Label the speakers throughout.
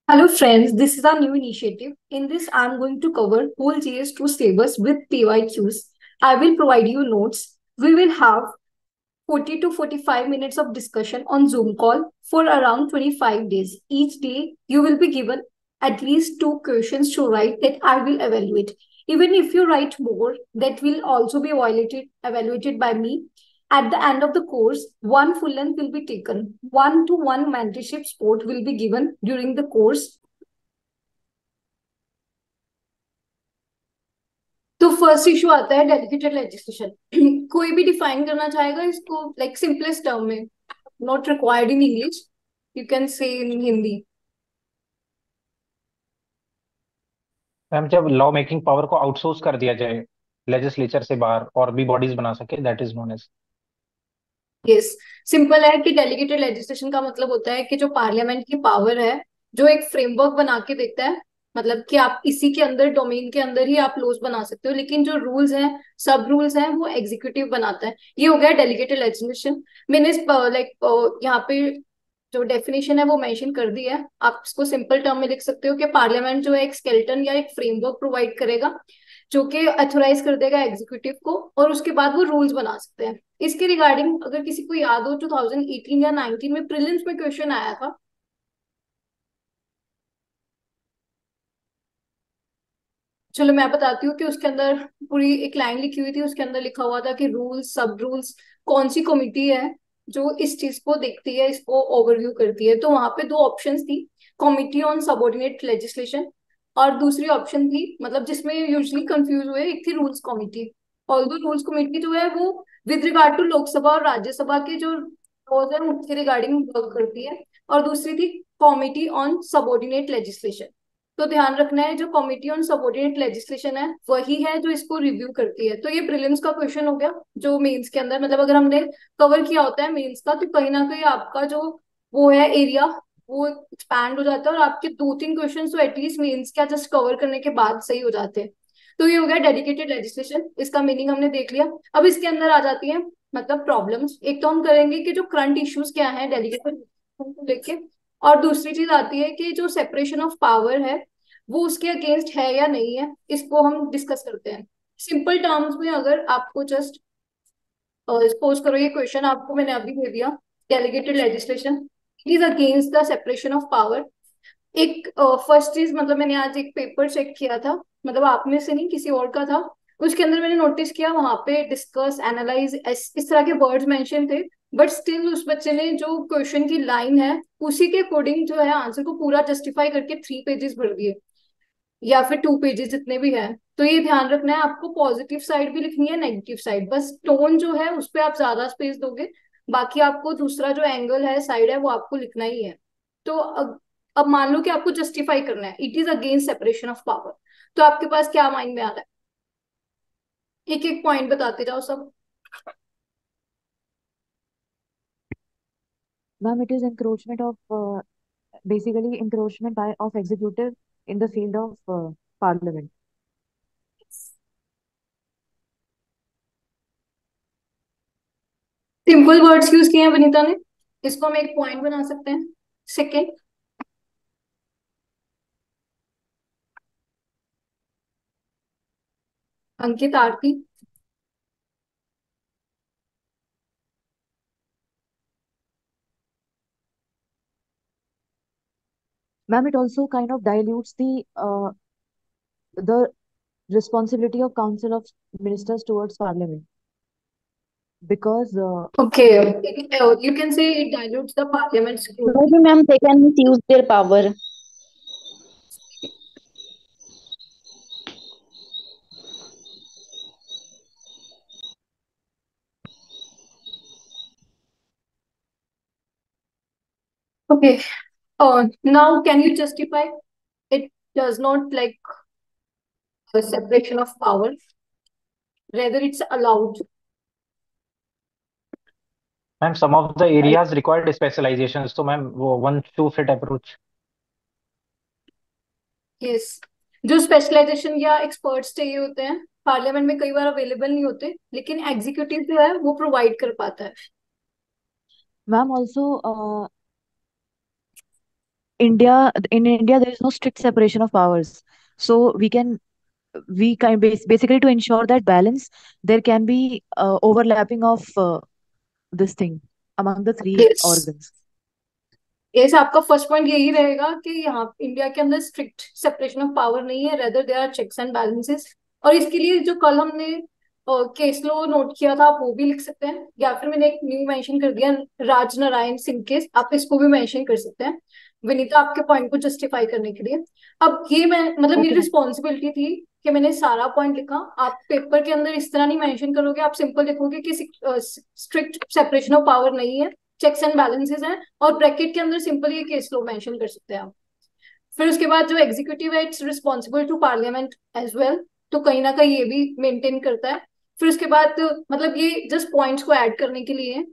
Speaker 1: Hello friends, this is our new initiative. In this, I'm going to cover whole GS2 syllabus with PYQs. I will provide you notes. We will have 40 to 45 minutes of discussion on Zoom call for around 25 days. Each day, you will be given at least two questions to write that I will evaluate. Even if you write more, that will also be evaluated by me. At the end of the course, one full length will be taken. One to one mentorship support will be given during the course. तो first issue आता है delegated legislation कोई भी define करना चाहेगा इसको like simplest term में not required in English you can से इन हिंदी.
Speaker 2: मैम जब लॉ मेकिंग पावर को आउटसोर्स कर दिया जाए लेजिस्लेचर से बाहर और भी बॉडीज बना सके that is known as.
Speaker 1: Yes. Simple है कि डेलीगेटेड लेजिस्लेशन का मतलब होता है कि जो पार्लियामेंट की पावर है जो एक फ्रेमवर्क बना के देता है. मतलब कि आप इसी के अंदर डोमेन के अंदर ही आप लॉज बना सकते हो लेकिन जो रूल्स हैं सब रूल्स हैं वो एग्जीक्यूटिव बनाता है. ये हो गया डेलीगेटेड लेजिस्लेशन. मैंने लाइक यहाँ पे जो डेफिनेशन है वो मेंशन कर दी है. आप इसको सिंपल टर्म में लिख सकते हो कि पार्लियामेंट जो है एक स्केलेटन या एक फ्रेमवर्क प्रोवाइड करेगा जो कि अथोराइज कर देगा एग्जीक्यूटिव को और उसके बाद वो रूल्स बना सकते हैं. इसके रिगार्डिंग अगर किसी को याद हो 2018 या 19 में प्रीलिम्स में क्वेश्चन आया था. चलो मैं बताती हूँ कि उसके अंदर पूरी एक लाइन लिखी हुई थी. उसके अंदर लिखा हुआ था कि रूल्स सब रूल्स कौन सी कमिटी है जो इस चीज को देखती है इसको ओवरव्यू करती है. तो वहां पे दो ऑप्शंस थी. कमिटी ऑन सबऑर्डिनेट लेजिस्लेशन और दूसरी ऑप्शन थी मतलब जिसमें यूजुअली कंफ्यूज हुए एक थी रूल्स कमिटी. ऑल दो रूल्स कमिटी जो है वो विद रिगार्ड टू लोकसभा और राज्यसभा के जो लॉज है उसके रिगार्डिंग वर्क करती है. और दूसरी थी कमिटी ऑन सबऑर्डिनेट लेजिस्लेशन. तो ध्यान रखना है जो कमिटी ऑन सबऑर्डिनेट लेजिस्लेशन है वही है जो इसको रिव्यू करती है. तो ये प्रीलिम्स का क्वेश्चन हो गया जो मेंस के अंदर मतलब अगर हमने कवर किया होता है मेंस का तो कहीं ना कहीं आपका जो वो है एरिया वो एक्सपैंड हो जाता है और आपके दो तीन क्वेश्चन तो एटलीस्ट मेंस का जस्ट कवर करने के बाद सही हो जाते हैं. तो ये हो गया डेडिकेटेड लेजिस्लेशन. इसका मीनिंग हमने देख लिया. अब इसके अंदर आ जाती है मतलब प्रॉब्लम्स. एक तो हम करेंगे कि जो करंट इश्यूज क्या है डेलीगेटेड को लेके और दूसरी चीज आती है कि जो सेपरेशन ऑफ पावर है वो उसके अगेंस्ट है या नहीं है इसको हम डिस्कस करते हैं. सिंपल टर्म्स में अगर आपको जस्ट सपोज करो ये क्वेश्चन आपको मैंने अभी दे दिया. Delegated legislation it is against the separation of power. एक फर्स्ट चीज मतलब मैंने आज एक पेपर चेक किया था मतलब आप में से नहीं किसी और का था. उसके अंदर मैंने नोटिस किया वहां पे डिस्कस एनालाइज इस तरह के वर्ड्स मेंशन थे. बट स्टिल उस बच्चे ने जो क्वेश्चन की लाइन है उसी के अकॉर्डिंग जो है आंसर को पूरा जस्टिफाई करके 3 पेजेस भर दिए या फिर 2 पेजेस जितने भी हैं. तो ये ध्यान रखना है आपको पॉजिटिव साइड भी लिखनी है नेगेटिव साइड. बस टोन जो है उस पर आप ज्यादा स्पेस दोगे. बाकी आपको दूसरा जो एंगल है साइड है वो आपको लिखना ही है. तो अब मान लो कि आपको जस्टिफाई करना है it is against separation of power. तो आपके पास क्या माइंड में आ रहा है एक एक पॉइंट बताते जाओ सब.
Speaker 3: Ma'am, it is encroachment of basically encroachment of executive in the field of parliament.
Speaker 1: Simple words use किए हैं वनीता ने. इसको हम एक पॉइंट बना सकते हैं. Second Ankit Aarti.
Speaker 3: Ma'am, it also kind of dilutes the responsibility of Council of Ministers towards Parliament because
Speaker 1: okay you can say it dilutes the parliament scrutiny.
Speaker 4: Maybe, ma'am, they can misuse their power.
Speaker 1: Okay. Now, can you justify it does not like the separation of power, rather it's allowed.
Speaker 2: Ma'am some of the areas required specialisations तो ma'am वो one to fit approach.
Speaker 1: Yes. जो specialisation या experts चाहिए होते हैं parliament में कई बार available नहीं होते लेकिन एग्जीक्यूटिव जो है वो प्रोवाइड कर पाता है.
Speaker 3: ma'am also in India, there is no strict separation of powers. So we can basically, to ensure that balance, there can be overlapping of this thing among the three
Speaker 1: yes,
Speaker 3: organs.
Speaker 1: Yes, आपका first point यही रहेगा कि यहाँ India के अंदर strict separation of power नहीं है, rather there are checks and balances. और इसके लिए जो कल हमने केस लो नोट किया था, आप वो भी लिख सकते हैं, या फिर मैंने एक न्यू मेंशन कर दिया, राज नारायण सिंह केस, आप इसको भी मेंशन कर सकते हैं विनीता, आपके पॉइंट को जस्टिफाई करने के लिए। अब ये मैं मतलब मेरी
Speaker 3: Okay.
Speaker 1: रिस्पॉन्सिबिलिटी थी कि मैंने सारा पॉइंट लिखा। आप पेपर के अंदर इस तरह नहीं मेंशन करोगे, आप सिंपल लिखोगे कि स्ट्रिक्ट सेपरेशन ऑफ पावर नहीं है, चेक्स एंड बैलेंसेस हैं, और ब्रैकेट के अंदर सिंपल ये केस लो मेंशन कर सकते हैं आप। फिर उसके बाद जो एग्जीक्यूटिव है, it's responsible to parliament as well, तो कहीं ना कहीं ये भी मेंटेन करता है। फिर उसके बाद मतलब ये जस्ट पॉइंट्स को ऐड करने के लिए,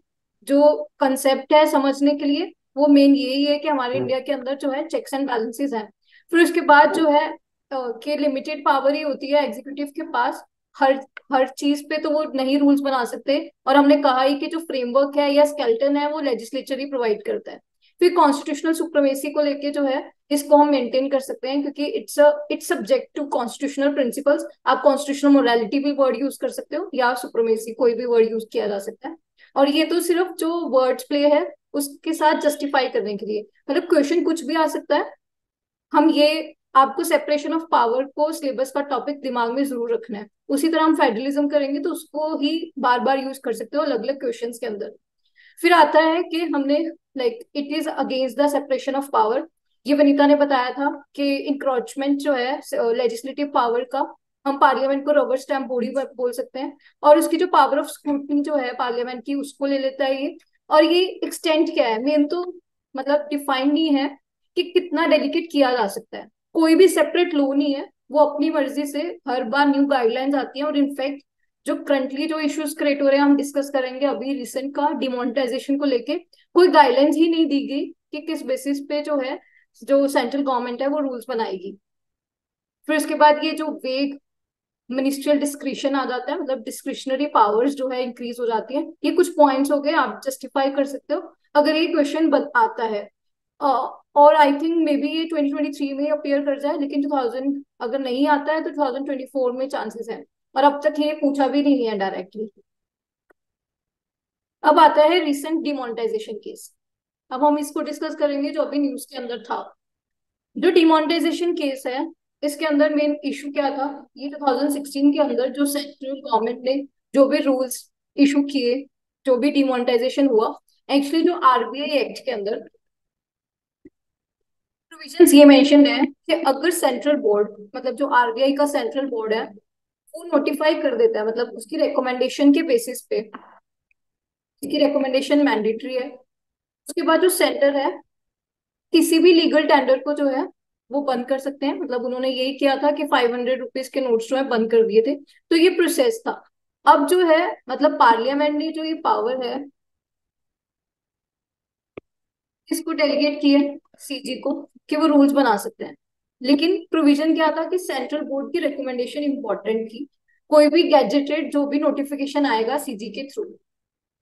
Speaker 1: जो कंसेप्ट है समझने के लिए, वो मेन यही है कि हमारे इंडिया के अंदर जो है चेक्स एंड बैलेंसेस हैं। फिर उसके बाद जो है कि लिमिटेड पावर ही होती है एग्जीक्यूटिव के पास, हर हर चीज पे तो वो नहीं रूल्स बना सकते, और हमने कहा ही कि जो फ्रेमवर्क है या स्केलेटन है वो लेजिस्लेचर ही प्रोवाइड करता है। फिर कॉन्स्टिट्यूशनल सुप्रीमेसी को लेके जो है इसको हम मेंटेन कर सकते हैं, क्योंकि it's subject to constitutional principles. आप कॉन्स्टिट्यूशनल मोरालिटी भी वर्ड यूज कर सकते हो, या सुप्रीमेसी कोई भी वर्ड यूज किया जा सकता है। और ये तो सिर्फ जो वर्ड्स प्ले है उसके साथ जस्टिफाई करने के लिए, मतलब क्वेश्चन कुछ भी आ सकता है। हम ये आपको सेपरेशन ऑफ पावर को सिलेबस का टॉपिक दिमाग में जरूर रखना है। उसी तरह हम फेडरलिज्म करेंगे तो उसको ही बार बार यूज कर सकते हो अलग अलग क्वेश्चंस के अंदर। फिर आता है कि हमने like it is against the separation of power. ये वनीता ने बताया था कि इंक्रोचमेंट जो है लेजिस्लेटिव पावर का, हम पार्लियामेंट को रबर स्टैम्प बॉडी बोल सकते हैं, और उसकी जो पावर ऑफ स्क्रूटनी जो है पार्लियामेंट की उसको ले लेता है ये। और ये एक्सटेंट क्या है मेन तो मतलब डिफाइन नहीं है कि कितना डेलीकेट किया जा सकता है। कोई भी सेपरेट लॉ नहीं है, वो अपनी मर्जी से हर बार न्यू गाइडलाइंस आती हैं। और इनफैक्ट जो करंटली जो इश्यूज क्रिएट हो रहे हैं हम डिस्कस करेंगे अभी रिसेंट का डिमोनेटाइजेशन को लेके, कोई गाइडलाइंस ही नहीं दी गई कि किस बेसिस पे जो है जो सेंट्रल गवर्नमेंट है वो रूल्स बनाएगी। फिर उसके बाद ये जो वेग मिनिस्ट्रियल डिस्क्रिशन आ जाता है, मतलब डिस्क्रिशनरी पावर्स जो है इंक्रीज हो जाती है। ये कुछ पॉइंट्स हो गए, आप जस्टिफाई कर सकते हो अगर ये क्वेश्चन आता है। और आई थिंक मे बी ये 2023 में अपियर कर जाए, लेकिन 2000 अगर नहीं आता है तो 2024 में चांसेस है, और अब तक ये पूछा भी नहीं है डायरेक्टली। अब आता है रिसेंट डिमोनेटाइजेशन केस। अब हम इसको डिस्कस करेंगे जो अभी न्यूज के अंदर था। जो डिमोनेटाइजेशन केस है इसके अंदर मेन इशू क्या था, ये 2016 के अंदर जो सेंट्रल गवर्नमेंट ने जो भी रूल्स इशू किए, जो भी डिमोनेटाइजेशन हुआ, एक्चुअली जो आरबीआई एक्ट के अंदर प्रोविजंस ये मेंशन है कि अगर सेंट्रल बोर्ड, मतलब जो आरबीआई का सेंट्रल बोर्ड है, वो नोटिफाई कर देता है, मतलब उसकी रिकमेंडेशन के बेसिस पे, उसकी रिकमेंडेशन मैंडेटरी है, उसके बाद जो सेंटर है किसी भी लीगल टेंडर को जो है वो बंद कर सकते हैं। मतलब उन्होंने यही किया था कि 500 रुपीज के नोट्स जो है बंद कर दिए थे, तो ये प्रोसेस था। अब जो है मतलब पार्लियामेंट ने जो ये पावर है इसको डेलीगेट किया सीजी को कि वो रूल्स बना सकते हैं। लेकिन प्रोविजन क्या था कि सेंट्रल बोर्ड की रिकमेंडेशन इंपॉर्टेंट थी, कोई भी गैजेटेड जो भी नोटिफिकेशन आएगा सीजी के थ्रू।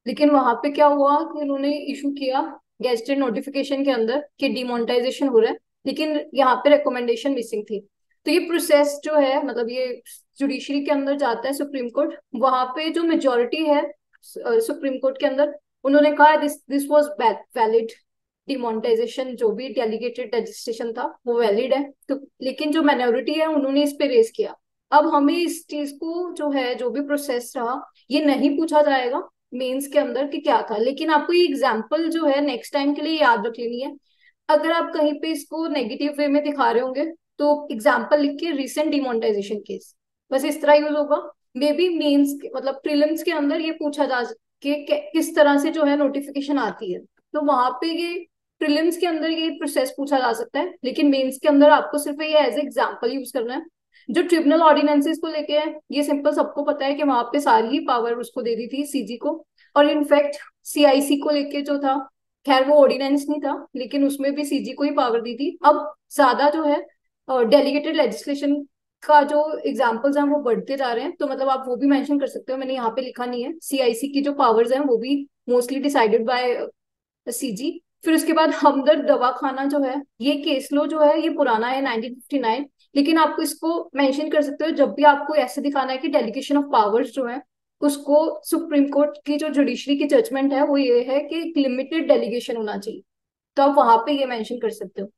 Speaker 1: लेकिन वहां पे क्या हुआ कि उन्होंने इशू किया गैजेटेड नोटिफिकेशन के अंदर कि डिमोनेटाइजेशन हो रहा है, लेकिन यहाँ पे रिकमेंडेशन मिसिंग थी। तो ये प्रोसेस जो है मतलब ये जुडिशरी के अंदर जाता है सुप्रीम कोर्ट, वहां पे जो मेजोरिटी है सुप्रीम कोर्ट के अंदर, उन्होंने कहा this this was valid, demonetisation जो भी डेलीगेटेड लेजिस्लेशन था वो वैलिड है। तो लेकिन जो माइनॉरिटी है उन्होंने इस पे रेस किया। अब हमें इस चीज को जो है जो भी प्रोसेस रहा ये नहीं पूछा जाएगा मेंस के अंदर कि क्या था, लेकिन आपको ये एग्जांपल जो है नेक्स्ट टाइम के लिए याद रख लेनी है। अगर आप कहीं पे इसको नेगेटिव वे में दिखा रहे होंगे तो एग्जांपल लिख के रिसेंट डिमोनेटाइजेशन केस, बस इस तरह यूज होगा। मे बी मेंस मतलब प्रीलिम्स के अंदर ये पूछा जा कि किस तरह से जो है नोटिफिकेशन आती है, तो वहां पे ये प्रीलिम्स के अंदर ये प्रोसेस पूछा जा सकता है, लेकिन मेंस के अंदर आपको सिर्फ ये एज एग्जांपल यूज करना है। जो ट्रिब्यूनल ऑर्डिनेंसेस को लेके है ये सिंपल सबको पता है कि वहां पे सारी ही पावर उसको दे दी थी सीजी को। और इनफैक्ट सीआईसी को लेके जो था, खैर वो ऑर्डिनेंस नहीं था लेकिन उसमें भी सीजी को ही पावर दी थी। अब ज्यादा जो है डेलीगेटेड लेजिस्लेशन का जो एग्जाम्पल्स हैं वो बढ़ते जा रहे हैं, तो मतलब आप वो भी मेंशन कर सकते हो, मैंने यहाँ पे लिखा नहीं है। सीआईसी की जो पावर्स हैं वो भी मोस्टली डिसाइडेड बाय सीजी, फिर उसके बाद हमदर्द दवाखाना जो है, ये केस लो जो है ये पुराना है 1959। लेकिन आप इसको मेंशन कर सकते हो जब भी आपको ऐसे दिखाना है कि डेलीगेशन ऑफ पावर्स जो है उसको, सुप्रीम कोर्ट की जो जुडिशरी की जजमेंट है वो ये है कि लिमिटेड डेलीगेशन होना चाहिए, तो आप वहां पे ये मेंशन कर सकते हो।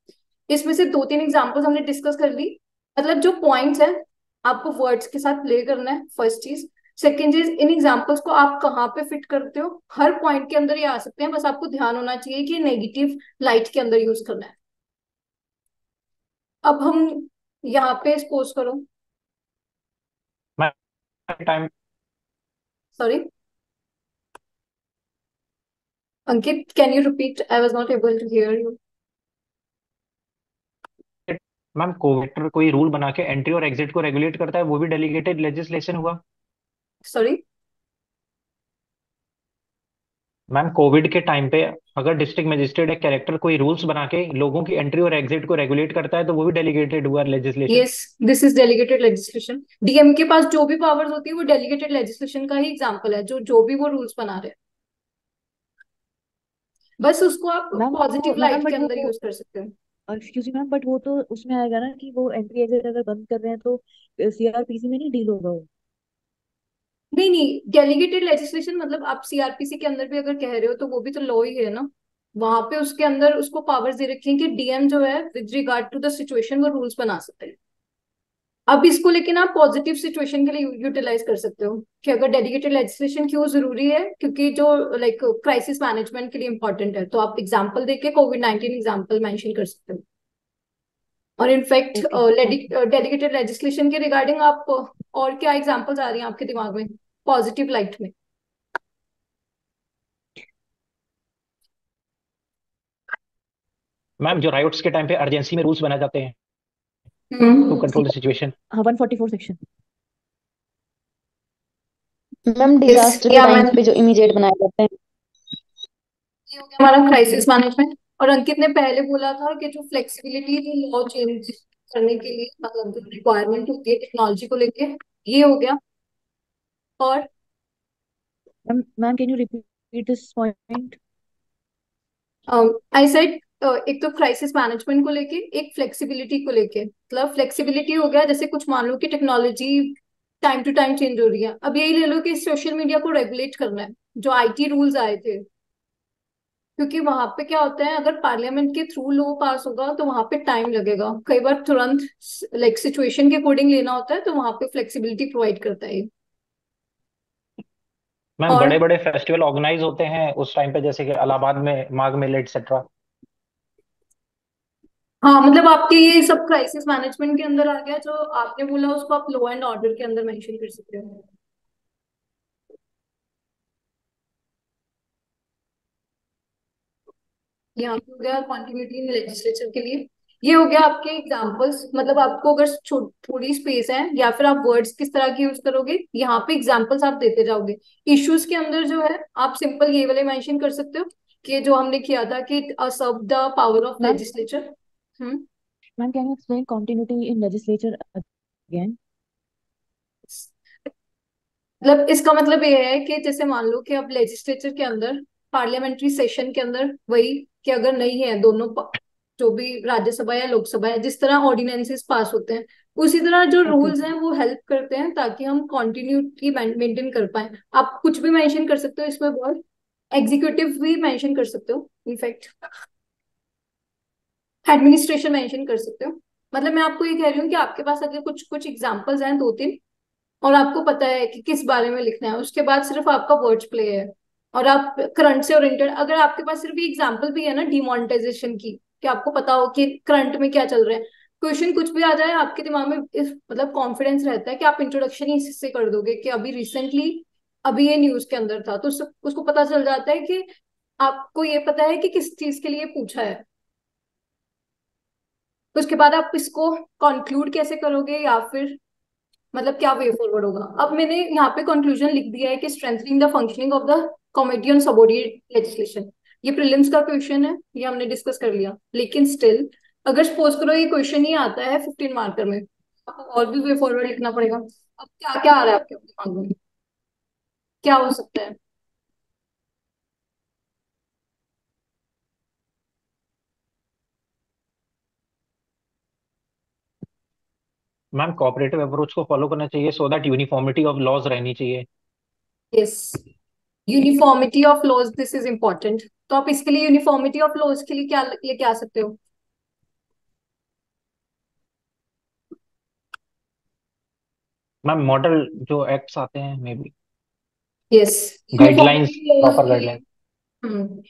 Speaker 1: इसमें से दो तीन एग्जांपल्स हमने डिस्कस कर ली। मतलब जो पॉइंट्स है आपको वर्ड्स के साथ प्ले करना है, फर्स्ट चीज। सेकेंड चीज, इन एग्जांपल्स को आप कहाँ पे फिट करते हो, हर पॉइंट के अंदर ये आ सकते हैं, बस आपको ध्यान होना चाहिए कि नेगेटिव लाइट के अंदर यूज करना है। अब हम यहाँ पे सपोज करो,
Speaker 2: time
Speaker 1: sorry Ankit, can you repeat, I was not able to hear you.
Speaker 2: Ma'am, कोवेक्टर कोई रूल बना के एंट्री और एग्जिट को रेगुलेट करता है, वो भी डेलीगेटेड लेजिस्लेशन हुआ।
Speaker 1: सॉरी।
Speaker 2: मैम, कोविड के टाइम पे अगर डिस्ट्रिक्ट मजिस्ट्रेट एक कैरेक्टर कोई रूल्स बना के लोगों की एंट्री और एग्जिट को रेगुलेट करता है, तो वो भी डेलीगेटेड हुआ legislation.
Speaker 1: Yes, this is delegated legislation. DM के पास जो भी पावर्स होती है वो डेलीगेटेड लेजिस्लेशन का ही एग्जांपल है, जो जो भी वो रूल्स बना रहे हैं, बस उसको आप
Speaker 3: मैम वो
Speaker 1: पॉजिटिव
Speaker 3: मैम
Speaker 1: लाइट के
Speaker 3: बट
Speaker 1: अंदर
Speaker 3: वो
Speaker 1: यूज कर सकते हो।
Speaker 3: एक्सक्यूज मी मैम, बट वो तो उसमें आएगा ना कि वो एंट्री एग्जिट अगर बंद कर रहे हैं तो सीआरपीसी में नहीं डील होगा वो।
Speaker 1: नहीं नहीं, डेलीगेटेड लेजिस्लेशन मतलब आप सीआरपीसी के अंदर भी अगर कह रहे हो तो वो भी तो लॉ ही है ना। वहां पे उसके अंदर उसको पावर्स दे रखी है कि डीएम जो है with regard to the situation वो रूल्स बना सकते हैं। अब इसको लेकिन आप पॉजिटिव सिचुएशन के लिए यूटिलाइज कर सकते हो कि अगर डेलीगेटेड लेजिस्लेशन क्यों जरूरी है, क्योंकि जो लाइक क्राइसिस मैनेजमेंट के लिए इंपॉर्टेंट है, तो आप एग्जांपल देके कोविड-19 एग्जांपल मेंशन कर सकते हो। और in fact
Speaker 3: okay thank you.
Speaker 1: Delegated legislation के रिगार्डिंग आप और क्या एग्जांपल्स आ रही हैं आपके दिमाग में पॉजिटिव लाइट में?
Speaker 2: मैम, जो राइट्स के टाइम पे अर्जेंसी में रूल्स बनाए जाते हैं to
Speaker 1: hmm.
Speaker 2: Control the situation.
Speaker 3: हाँ 144 सेक्शन।
Speaker 4: मैम
Speaker 1: यस,
Speaker 4: डिजास्टर के
Speaker 1: या
Speaker 4: टाइम
Speaker 1: मैम,
Speaker 4: पे जो इमीडिएट बनाए जाते हैं।
Speaker 1: ये हो गया हमारा क्राइसिस मैनेजमेंट। और अंकित ने पहले बोला था कि जो फ्लेक्सिबिलिटी जो लॉ चेंज करने के लिए मतलब जो रिक्वायरमेंट होती है टेक्नोलॉजी को लेके, ये हो गया। और
Speaker 3: ma'am ma'am can you repeat this point?
Speaker 1: I said एक तो क्राइसिस मैनेजमेंट को लेके, एक फ्लेक्सिबिलिटी को लेके। मतलब फ्लेक्सिबिलिटी हो गया जैसे कुछ मान लो कि technology time to time change हो रही है, अब यही ले लो कि सोशल मीडिया को रेगुलेट करना है, जो आईटी रूल्स आए थे। क्योंकि वहां पे क्या होता है, अगर पार्लियामेंट के थ्रू लॉ पास होगा तो वहां पे टाइम लगेगा, कई बार तुरंत लाइक सिचुएशन के अकॉर्डिंग लेना होता है, तो वहां पे फ्लेक्सिबिलिटी प्रोवाइड करता है ये।
Speaker 2: मैम,
Speaker 1: और
Speaker 2: बड़े बड़े फेस्टिवल ऑर्गेनाइज होते हैं उस टाइम पे, जैसे कि इलाहाबाद में माघ मेले एक्सेट्रा।
Speaker 1: हाँ, मतलब आपके ये सब क्राइसिस मैनेजमेंट के अंदर आ गया, जो आपने बोला उसको आप लॉ एंड ऑर्डर के अंदर मेंशन कर सकते हो। यहाँ पे हो गया कॉन्टिन्यूटी इन लेजिस्लेचर के लिए। ये हो गया आपके एग्जांपल्स, मतलब आपको अगर थोड़ी स्पेस है या फिर आप वर्ड्स किस तरह के यूज करोगे, यहाँ पे एग्जांपल्स आप देते जाओगे। इश्यूज के अंदर जो है आप सिंपल ये वाले मेंशन कर सकते हो कि जो हमने किया था कि सब the power of
Speaker 3: ma'am
Speaker 1: legislature. Hmm.
Speaker 3: Ma'am can you explain continuity in legislature again?
Speaker 1: मतलब इसका मतलब ये है कि जैसे मान लो कि अब लेजिस्लेचर के अंदर, पार्लियामेंट्री सेशन के अंदर वही, कि अगर नहीं है दोनों जो भी राज्यसभा या लोकसभा है, जिस तरह ऑर्डिनेंसेस पास होते हैं उसी तरह जो
Speaker 3: ओके
Speaker 1: रूल्स
Speaker 3: ओके।
Speaker 1: हैं वो हेल्प करते हैं ताकि हम कॉन्टिन्यूटी मेंटेन कर पाए। आप कुछ भी मेंशन कर सकते हो इसमें, बहुत एग्जीक्यूटिव भी मेंशन कर सकते हो, इनफैक्ट एडमिनिस्ट्रेशन मेंशन कर सकते हो। मतलब मैं आपको ये कह रही हूँ कि आपके पास अगर कुछ कुछ एग्जांपल्स हैं दो तीन, और आपको पता है कि किस बारे में लिखना है, उसके बाद सिर्फ आपका वर्ड्स प्ले है, और आप करंट से ओरिएंटेड, अगर आपके पास सिर्फ एग्जांपल भी है ना डिमोनेटाइजेशन की, कि आपको पता हो कि करंट में क्या चल रहा है, क्वेश्चन कुछ भी आ जाए आपके दिमाग में इस मतलब कॉन्फिडेंस रहता है कि आप इंट्रोडक्शन ही इससे कर दोगे कि अभी रिसेंटली अभी ये न्यूज के अंदर था, तो उसको पता चल जाता है कि आपको ये पता है कि किस चीज के लिए पूछा है। उसके बाद आप इसको कंक्लूड कैसे करोगे, या फिर मतलब क्या वे फॉरवर्ड होगा। अब मैंने यहाँ पे कंक्लूजन लिख दिया है कि strengthening the functioning of the committee on subordinate legislation. ये प्रीलिम्स का क्वेश्चन है, ये हमने डिस्कस कर लिया, लेकिन स्टिल अगर सपोज करो ये क्वेश्चन ही आता है 15 मार्कर में, आपको और भी वे फॉरवर्ड लिखना पड़ेगा। अब क्या क्या आ रहा है आपके दिमाग में, क्या हो सकता है?
Speaker 2: मैम कोऑपरेटिव अप्रोच को फॉलो करना चाहिए so that uniformity of laws रहनी चाहिए।
Speaker 1: Yes, uniformity of laws, this is important. तो आप इसके लिए यूनिफॉर्मिटी ऑफ लॉज के लिए क्या लेके आ सकते हो?
Speaker 2: मैम मॉडल जो एक्ट्स आते हैं maybe,
Speaker 1: yes,
Speaker 2: guidelines,
Speaker 1: uniformity laws
Speaker 2: proper
Speaker 1: के लिए।
Speaker 2: गाइडलाइन।
Speaker 1: हम्म,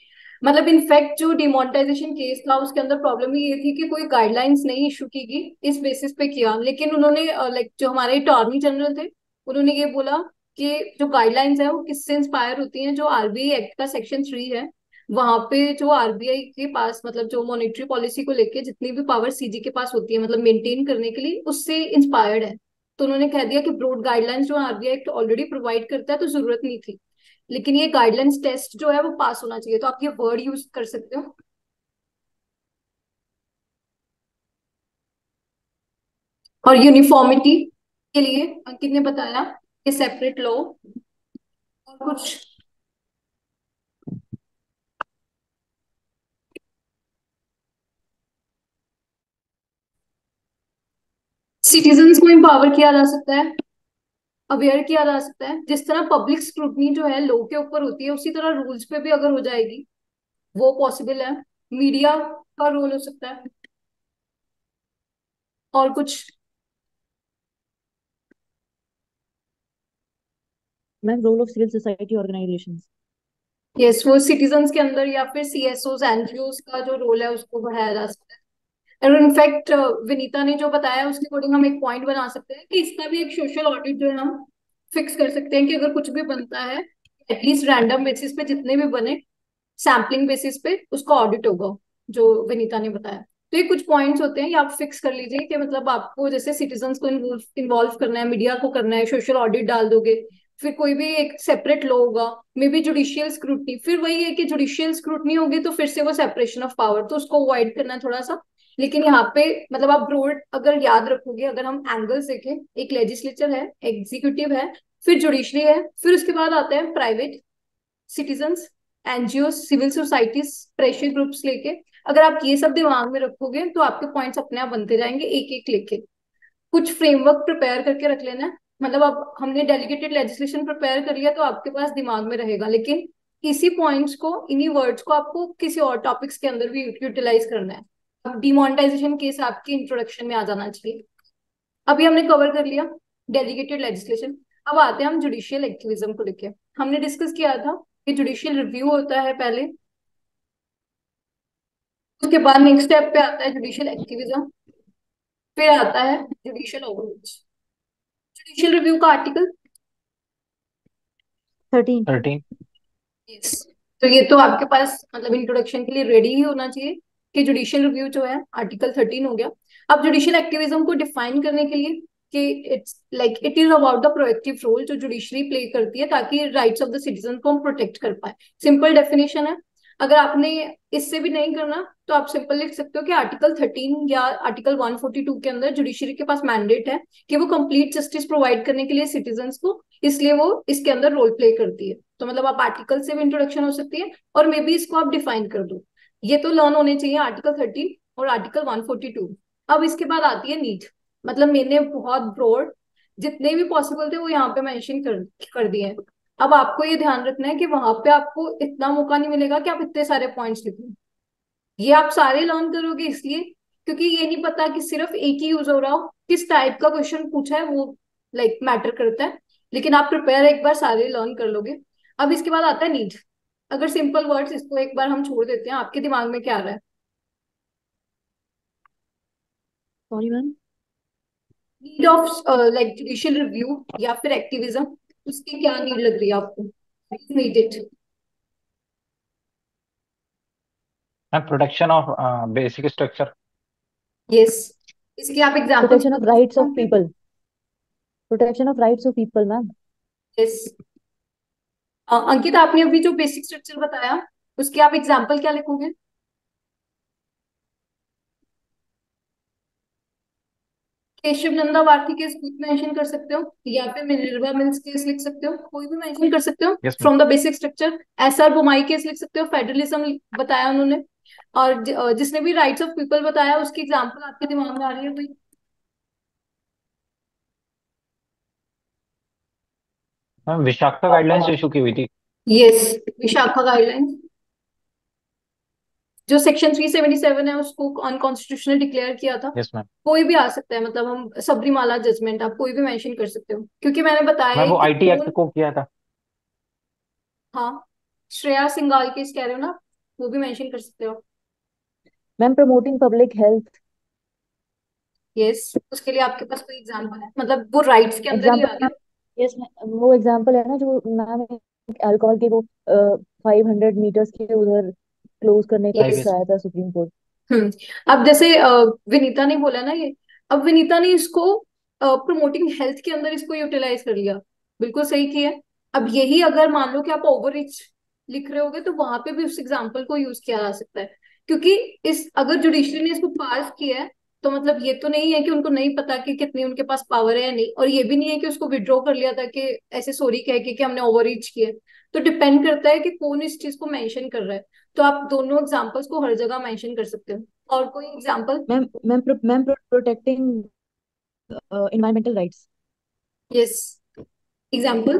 Speaker 1: मतलब इनफैक्ट जो डिमोनेटाइजेशन केस था उसके अंदर प्रॉब्लम ये थी कि कोई गाइडलाइंस नहीं इशू की गई, इस बेसिस पे किया। लेकिन उन्होंने लाइक जो हमारे अटॉर्नी जनरल थे, उन्होंने ये बोला कि जो गाइडलाइंस है वो किससे इंस्पायर होती हैं, जो आरबीआई एक्ट का सेक्शन 3 है, वहां पे जो आरबीआई के पास मतलब जो मॉनेटरी पॉलिसी को लेके जितनी भी पावर सीजी के पास होती है मतलब मेंटेन करने के लिए, उससे इंस्पायर्ड है। तो उन्होंने कह दिया कि ब्रॉड गाइडलाइंस जो आरबीआई एक्ट ऑलरेडी प्रोवाइड करता है तो जरूरत नहीं थी, लेकिन ये गाइडलाइंस टेस्ट जो है वो पास होना चाहिए। तो आप ये वर्ड यूज कर सकते हो। और यूनिफॉर्मिटी के लिए अंकित ने बताया कि सेपरेट लॉ और कुछ सिटीजन्स को एम्पावर किया जा सकता है, अवेयर किया जा सकता है। जिस तरह पब्लिक स्क्रूटनी जो है लॉ के ऊपर होती है, उसी तरह रूल्स पे भी अगर हो जाएगी वो पॉसिबल है। मीडिया का रोल हो सकता है और कुछ।
Speaker 3: Ma'am role of civil society organisations.
Speaker 1: Yes, वो सिटीजन्स के अंदर या फिर सीएसओ एनजीओ का जो रोल है उसको बढ़ाया जा सकता है। और इनफैक्ट विनीता ने जो बताया उसके अकॉर्डिंग हम एक पॉइंट बना सकते हैं कि इसका भी एक सोशल ऑडिट जो है हम फिक्स कर सकते हैं कि अगर कुछ भी बनता है एटलीस्ट रैंडम बेसिस पे जितने भी बने, सैम्पलिंग बेसिस पे उसका ऑडिट होगा, जो विनीता ने बताया। तो ये कुछ पॉइंट्स होते हैं, ये आप फिक्स कर लीजिए कि मतलब आपको जैसे सिटीजन्स को इन्वॉल्व करना है, मीडिया को करना है, सोशल ऑडिट डाल दोगे। फिर कोई भी एक सेपरेट लॉ होगा, मे बी जुडिशियल स्क्रूटनी, फिर वही है कि जुडिशियल स्क्रूटनी होगी तो फिर से वो सेपरेशन ऑफ पावर, तो उसको अवॉइड करना है थोड़ा सा। लेकिन यहाँ पे मतलब आप ब्रॉड अगर याद रखोगे, अगर हम एंगल्स देखें, एक लेजिस्लेचर है, एग्जीक्यूटिव है, फिर जुडिशरी है, फिर उसके बाद आते हैं private citizens, NGO, civil societies, pressure groups लेके। अगर आप ये सब दिमाग में रखोगे तो आपके पॉइंट्स अपने आप बनते जाएंगे एक एक लेके। कुछ फ्रेमवर्क प्रिपेयर करके रख लेना है, मतलब अब हमने डेलीगेटेड लेजिस्लेशन प्रिपेयर कर लिया तो आपके पास दिमाग में रहेगा, लेकिन इसी पॉइंट्स को, इन्हीं वर्ड्स को आपको किसी और टॉपिक्स के अंदर भी यूटिलाइज करना है। अब डिमोनेटाइजेशन केस आपकी इंट्रोडक्शन में आ जाना चाहिए। अभी हमने कवर कर लिया डेलीगेटेड लेजिस्लेशन। अब आते हैं हम जुडिशियल एक्टिविज्म को लेके। हमने डिस्कस किया था कि जुडिशियल रिव्यू होता है पहले, उसके बाद नेक्स्ट स्टेप पे आता है जुडिशियल एक्टिविज्म, फिर आता है जुडिशियल ओवररीच। जुडिशियल रिव्यू का आर्टिकल
Speaker 3: 13।
Speaker 2: 13।
Speaker 1: यस। तो ये तो आपके पास मतलब इंट्रोडक्शन के लिए रेडी ही होना चाहिए कि जुडिशियल रिव्यू जो है आर्टिकल 13 हो गया। अब जुडिशियल एक्टिविज्म को डिफाइन करने के लिए कि it's like it is about the proactive role जो जुडिशरी प्ले करती है ताकि राइट्स ऑफ द सिटीजन को हम प्रोटेक्ट कर पाए। सिंपल डेफिनेशन है। अगर आपने इससे भी नहीं करना तो आप सिंपल लिख सकते हो कि आर्टिकल 13 या आर्टिकल 142 के अंदर जुडिशरी के पास मैंडेट है कि वो कंप्लीट जस्टिस प्रोवाइड करने के लिए सिटीजन्स को, इसलिए वो इसके अंदर रोल प्ले करती है। तो मतलब आप आर्टिकल से भी इंट्रोडक्शन हो सकती है और मे बी इसको आप डिफाइन कर दो। ये तो लर्न होने चाहिए आर्टिकल 13 और आर्टिकल 142। अब इसके बाद आती है नीड। मतलब मैंने बहुत ब्रॉड जितने भी पॉसिबल थे वो यहाँ पे मेंशन कर दिए हैं। अब आपको ये ध्यान रखना है कि वहां पे आपको इतना मौका नहीं मिलेगा कि आप इतने सारे पॉइंट्स लिखो। ये आप सारे लर्न करोगे इसलिए क्योंकि ये नहीं पता कि सिर्फ एक ही यूज हो रहा हो, किस टाइप का क्वेश्चन पूछा है वो लाइक मैटर करता है। लेकिन आप प्रिपेयर एक बार सारे लर्न कर लोगे। अब इसके बाद आता है नीड। अगर सिंपल वर्ड्स इसको एक बार हम छोड़ देते हैं, आपके दिमाग में क्या आ रहा है?
Speaker 3: Sorry ma'am.
Speaker 1: Need of like judicial review या फिर एक्टिविज्म, उसकी क्या नीड लग रही है आपको? Need it.
Speaker 2: Ma'am protection of basic structure.
Speaker 1: Yes, इसके आप एग्जांपल्स
Speaker 3: प्रोटेक्शन ऑफ
Speaker 1: बता
Speaker 3: राइट्स
Speaker 1: सकते
Speaker 3: ऑफ
Speaker 1: हैं?
Speaker 3: People. Protection of rights of people ma'am.
Speaker 1: Yes. Ankit, आपने अभी जो बेसिक स्ट्रक्चर बताया उसके आप एग्जांपल क्या लिखोगे? केशव नंदा भारती केस खुद मेंशन कर सकते हो या फिर मिनर्वा मिल्स केस लिख सकते हो, कोई भी मेंशन कर सकते हो
Speaker 2: yes ma'am.
Speaker 1: From the basic structure. SR Bommai case लिख सकते हो, फेडरलिज्म बताया उन्होंने। और जिसने भी राइट्स ऑफ पीपल बताया उसकी एग्जांपल आपके दिमाग में आ रही है कोई?
Speaker 2: मैम विशाखा गाइडलाइंस इशू की हुई थी।
Speaker 1: यस, विशाखा गाइडलाइंस जो सेक्शन 377 है उसको अनकॉन्स्टिट्यूशनल डिक्लेयर किया था।
Speaker 2: Yes ma'am.
Speaker 1: कोई भी आ सकता है, मतलब हम सबरीमाला जजमेंट आप कोई भी मेंशन कर सकते हो, क्योंकि मैंने बताया
Speaker 2: मैम
Speaker 1: है
Speaker 2: वो
Speaker 1: कि
Speaker 2: आईटी एक्ट
Speaker 1: कौन।
Speaker 2: को किया था।
Speaker 1: हाँ, श्रेया सिंघाल केस कह रहे हो ना, वो भी मेंशन कर सकते हो।
Speaker 3: Ma'am promoting public health
Speaker 1: yes, उसके लिए आपके पास कोई एग्जांपल है, मतलब वो राइट्स के अंदर ही
Speaker 3: एग्जाम्पल
Speaker 1: आ
Speaker 3: मैम।
Speaker 1: गया।
Speaker 3: यस, वो एग्जाम्पल है ना जो मैम अल्कोहल के वो 500 मीटर्स के उधर क्लोज करने का
Speaker 1: यस।
Speaker 3: Case
Speaker 2: highways.
Speaker 3: आया था सुप्रीम कोर्ट।
Speaker 1: हम्म। अब जैसे विनीता ने बोला ना ये, अब विनीता ने इसको प्रमोटिंग हेल्थ के अंदर इसको यूटिलाइज कर लिया, बिल्कुल सही किया। अब यही अगर मान लो कि आप ओवर रिच लिख रहे होगे तो वहां पे भी उस एग्जाम्पल को यूज किया जा सकता है, क्योंकि इस अगर जुडिशरी ने इसको पास किया है तो मतलब ये तो नहीं है कि उनको नहीं पता कि कितनी उनके पास पावर है या नहीं, और ये भी नहीं है कि उसको विड्रॉ कर लिया था कि ऐसे सॉरी कह के कि हमने ओवर रीच किया है। तो डिपेंड करता है कि कौन इस चीज को मेंशन कर रहा है। तो आप दोनों एग्जांपल्स को हर जगह मेंशन कर सकते हो। और कोई example?
Speaker 3: Ma'am protecting environmental rights.
Speaker 1: Yes, example?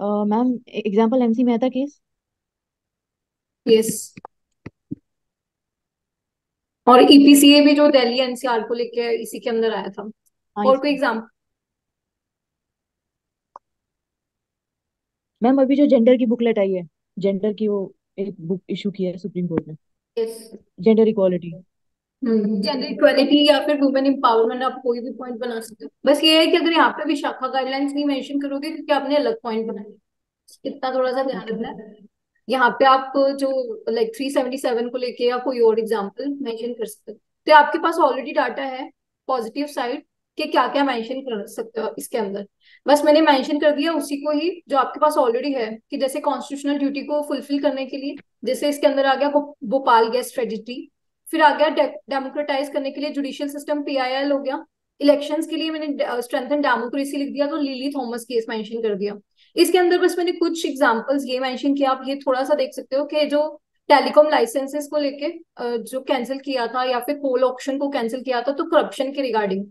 Speaker 3: Ma'am example MC Mehta case.
Speaker 1: Yes, और ईपीसीए भी जो दिल्ली एनसीआर को लेके इसी के अंदर आया था।
Speaker 3: हाँ
Speaker 1: और
Speaker 3: इस
Speaker 1: कोई एग्जांपल?
Speaker 3: मैम अभी जो जेंडर की बुकलेट आई है, जेंडर की वो एक बुक इशू की है सुप्रीम कोर्ट ने,
Speaker 1: yes.
Speaker 3: Gender equality.
Speaker 1: Gender equality या फिर वुमेन एम्पावरमेंट, आप कोई भी पॉइंट बना सकते हो। बस ये है कि अगर यहाँ पे भी शाखा गाइडलाइंस नहीं मेंशन करोगे क्योंकि आपने अलग पॉइंट बनाए, इतना थोड़ा सा ध्यान
Speaker 3: ओके
Speaker 1: रखना है। यहाँ पे आप जो लाइक 377 को लेके या कोई और एग्जांपल मेंशन कर सकते हो, तो आपके पास ऑलरेडी डाटा है पॉजिटिव साइड कि क्या क्या मेंशन कर सकते हो इसके अंदर। बस मैंने मेंशन कर दिया उसी को ही जो आपके पास ऑलरेडी है, कि जैसे कॉन्स्टिट्यूशनल ड्यूटी को फुलफिल करने के लिए, जैसे इसके अंदर आ गया भोपाल गैस ट्रेजिडी, फिर आ गया डेमोक्रेटाइज करने के लिए जुडिशियल सिस्टम पीआईएल हो गया, इलेक्शंस के लिए मैंने स्ट्रेंथन डेमोक्रेसी लिख दिया तो लिली थॉमस केस मेंशन कर दिया। इसके अंदर बस मैंने कुछ एग्जांपल्स ये मेंशन किया, आप ये थोड़ा सा देख सकते हो कि जो टेलीकॉम लाइसेंसेस को लेके जो कैंसिल किया था या फिर कोल ऑक्शन को कैंसिल किया था, तो करप्शन के रिगार्डिंग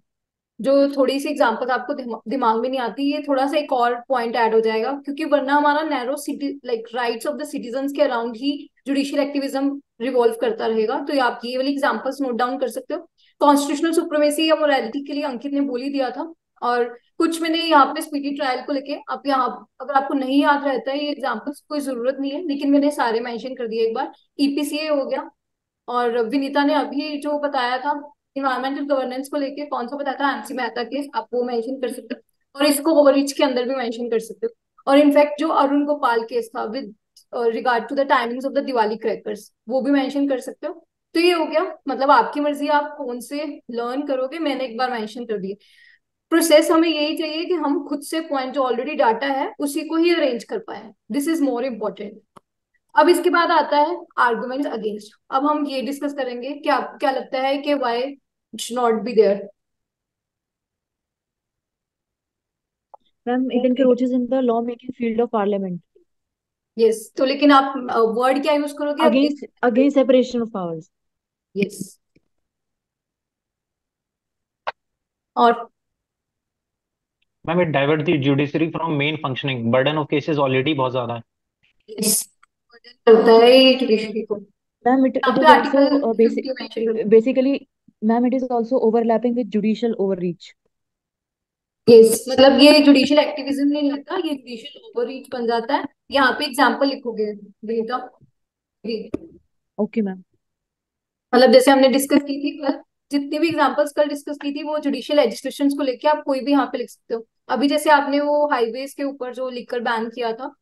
Speaker 1: जो थोड़ी सी एग्जांपल आपको दिमाग में नहीं आती, ये थोड़ा सा एक और पॉइंट ऐड हो जाएगा, क्योंकि वरना हमारा narrow city like rights of the citizen के अराउंड ही जुडिशियल एक्टिविज्म रिवॉल्व करता रहेगा। तो ये आप ये वाली एग्जांपल्स नोट डाउन कर सकते हो। कॉन्स्टिट्यूशनल सुप्रीमेसी या मोरालिटी के लिए अंकित ने बोल ही दिया था। और कुछ मैंने यहाँ पे स्पीडी ट्रायल को लेके, आप यहाँ अगर आपको नहीं याद रहता है ये एग्जाम्पल्स कोई जरूरत नहीं है, लेकिन मैंने सारे मेंशन कर दिए एक बार। ईपीसीए हो गया, और विनीता ने अभी जो बताया था इन्वायरमेंटल गवर्नेंस को लेके कौन सा बताया था, एमसी मेहता केस, आप वो मेंशन कर सकते हो, और इसको ओवररीच के अंदर भी मेंशन कर सकते हो। और इनफैक्ट जो अरुण गोपाल केस था with regard to the timings of the Diwali crackers, वो भी मेंशन कर सकते हो। तो ये हो गया, मतलब आपकी मर्जी आप कौन से लर्न करोगे, मैंने एक बार मेंशन कर दिए। प्रोसेस हमें यही चाहिए कि हम खुद से पॉइंट जो ऑलरेडी डाटा है उसी को ही अरेंज कर पाए, दिस इज मोर इम्पोर्टेंट। अब इसके बाद आता है आर्गुमेंट अगेंस्ट। अब हम ये डिस्कस करेंगे कि आपको क्या लगता है कि why it should not be there.
Speaker 3: Ma'am it encroaches in the law making field of parliament
Speaker 1: yes, तो लेकिन आप वर्ड क्या यूज करोगे अब इस?
Speaker 3: against separation of powers।
Speaker 1: Yes, और
Speaker 2: ma'am it divert the judiciary from main functioning, burden of cases already बहुत ज्यादा है।
Speaker 1: यस, करता है ये जुडिशरी को।
Speaker 3: मैम
Speaker 1: यहाँ
Speaker 3: it
Speaker 1: पे
Speaker 3: is also
Speaker 1: आर्टिकल 50 मेंशन कर।
Speaker 3: basically ma'am it is also overlapping with judicial overreach।
Speaker 1: Yes, मतलब ये जुडिशियल एक्टिविज्म नहीं लगता, ये जुडिशियल ओवररीच बन जाता है। यहाँ पे एग्जांपल लिखोगे बेटा,
Speaker 3: ओके मैम।
Speaker 1: मतलब जैसे हमने डिस्कस की थी कल, जितनी भी एग्जांपल्स कल डिस्कस की थी वो जुडिशियल लेजिस्लेशन को लेके आप कोई भी यहाँ पे लिख सकते हो। अभी जैसे आपने वो हाईवेज के ऊपर जो लिकर बैन किया था,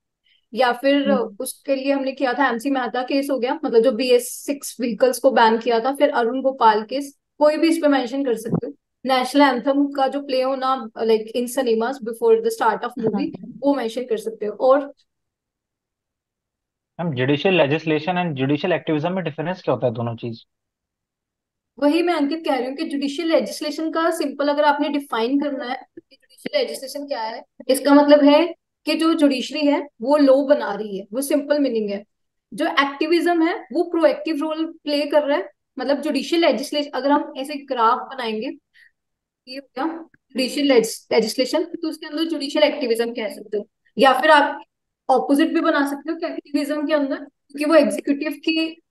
Speaker 1: या फिर
Speaker 3: हम्म।
Speaker 1: उसके लिए हमने किया था एमसी मेहता केस हो गया, मतलब जो BS6 व्हीकल्स को बैन किया था, फिर अरुण गोपाल केस, कोई भी इस पे मेंशन कर सकते हो। नेशनल एंथम का जो प्ले होना like in cinemas before the start of
Speaker 3: हाँ
Speaker 1: मूवी, वो मेंशन कर सकते हो। और
Speaker 2: ma'am judicial legislation and judicial activism में डिफरेंस क्या होता है दोनों चीज?
Speaker 1: वही मैं अंकित कह रही हूँ कि जुडिशियल लेजिस्लेशन का सिंपल अगर आपने डिफाइन करना है कि जुडिशियल लेजिस्लेशन क्या है, इसका मतलब है कि जो जुडिशरी है वो लॉ बना रही है, वो सिंपल मीनिंग है। जो एक्टिविज्म है वो प्रोएक्टिव रोल प्ले कर रहा है। मतलब जुडिशियल लेजिस्लेशन अगर हम ऐसे ग्राफ बनाएंगे, ये हो गया जुडिशियल लेजिस्लेशन, तो उसके अंदर जुडिशियल एक्टिविज्म कह सकते हो, या फिर आप ऑपोजिट भी बना सकते हो कि एक्टिविज्म के अंदर, क्योंकि वो एग्जीक्यूटिव की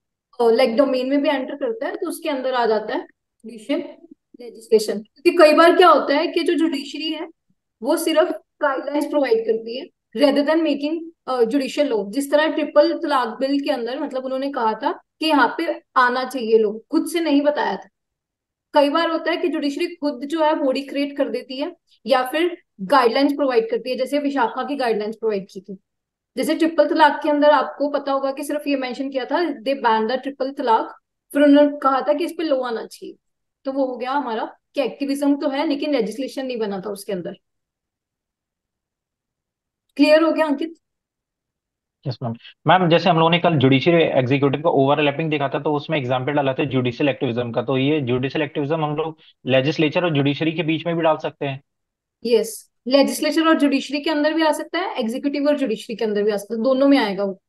Speaker 1: लाइक डोमेन में भी एंटर करता है, तो उसके अंदर आ जाता है जुडिशियल लेजिस्लेशन। क्योंकि कई बार क्या होता है कि जो जुडिशरी है वो सिर्फ गाइडलाइंस प्रोवाइड करती है rather than making judicial law. जिस तरह ट्रिपल तलाक बिल के अंदर मतलब उन्होंने कहा था कि यहाँ पे आना चाहिए, लोग खुद से नहीं बताया था। कई बार होता है कि जुडिशरी खुद जो है बॉडी क्रिएट कर देती है या फिर गाइडलाइंस प्रोवाइड करती है, जैसे विशाखा की गाइडलाइंस प्रोवाइड की थी। जैसे ट्रिपल तलाक के अंदर आपको पता होगा कि सिर्फ ये मेंशन किया था दे बैन द ट्रिपल तलाक, फिर उन्होंने कहा था कि इस पे लॉ आना चाहिए। तो वो हो गया हमारा कि एक्टिविज्म तो है लेकिन लेजिस्लेशन नहीं बना था उसके अंदर। क्लियर हो गया अंकित?
Speaker 2: Yes ma'am. मैम जैसे हम लोगों ने कल जुडिशियल एग्जीक्यूटिव का ओवरलैपिंग देखा था, तो उसमें एग्जांपल डाला था जुडिशियल एक्टिविज्म का, तो ये जुडिशियल एक्टिविज्म हम लोग लेजिस्लेचर और जुडिशरी के बीच में भी डाल सकते हैं।
Speaker 1: यस, लेजिस्लेचर और जुडिशरी के अंदर भी आ सकता है, एग्जीक्यूटिव और जुडिशरी के अंदर भी आ सकता है, दोनों में आएगा वो।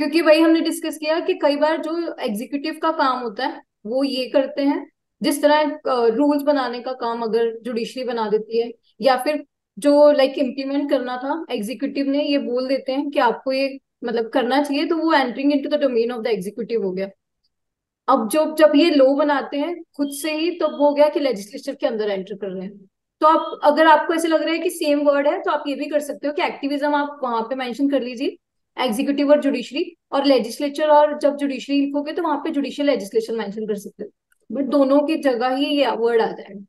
Speaker 1: क्योंकि वही हमने डिस्कस किया कि कई बार जो एग्जीक्यूटिव का काम होता है वो ये करते हैं, जिस तरह रूल्स बनाने का काम अगर जुडिशरी बना देती है, या फिर जो लाइक इम्प्लीमेंट करना था एग्जीक्यूटिव ने ये बोल देते हैं कि आपको ये मतलब करना चाहिए, तो वो entering into the domain of the executive हो गया। अब जो जब ये लॉ बनाते हैं खुद से ही, तो वो हो गया कि लेजिस्लेचर के अंदर एंटर कर रहे हैं। तो आप अगर आपको ऐसे लग रहा है कि सेम वर्ड है, तो आप ये भी कर सकते हो कि एक्टिविज्म आप वहां पे मेंशन कर लीजिए, एग्जीक्यूटिव और जुडिशरी, और लेजिस्लेचर और जब जुडिशरी लिखोगे तो वहां पे जुडिशियल लेजिस्लेशन मेंशन कर सकते हो, बट दोनों की जगह ही ये वर्ड आ जाएगा।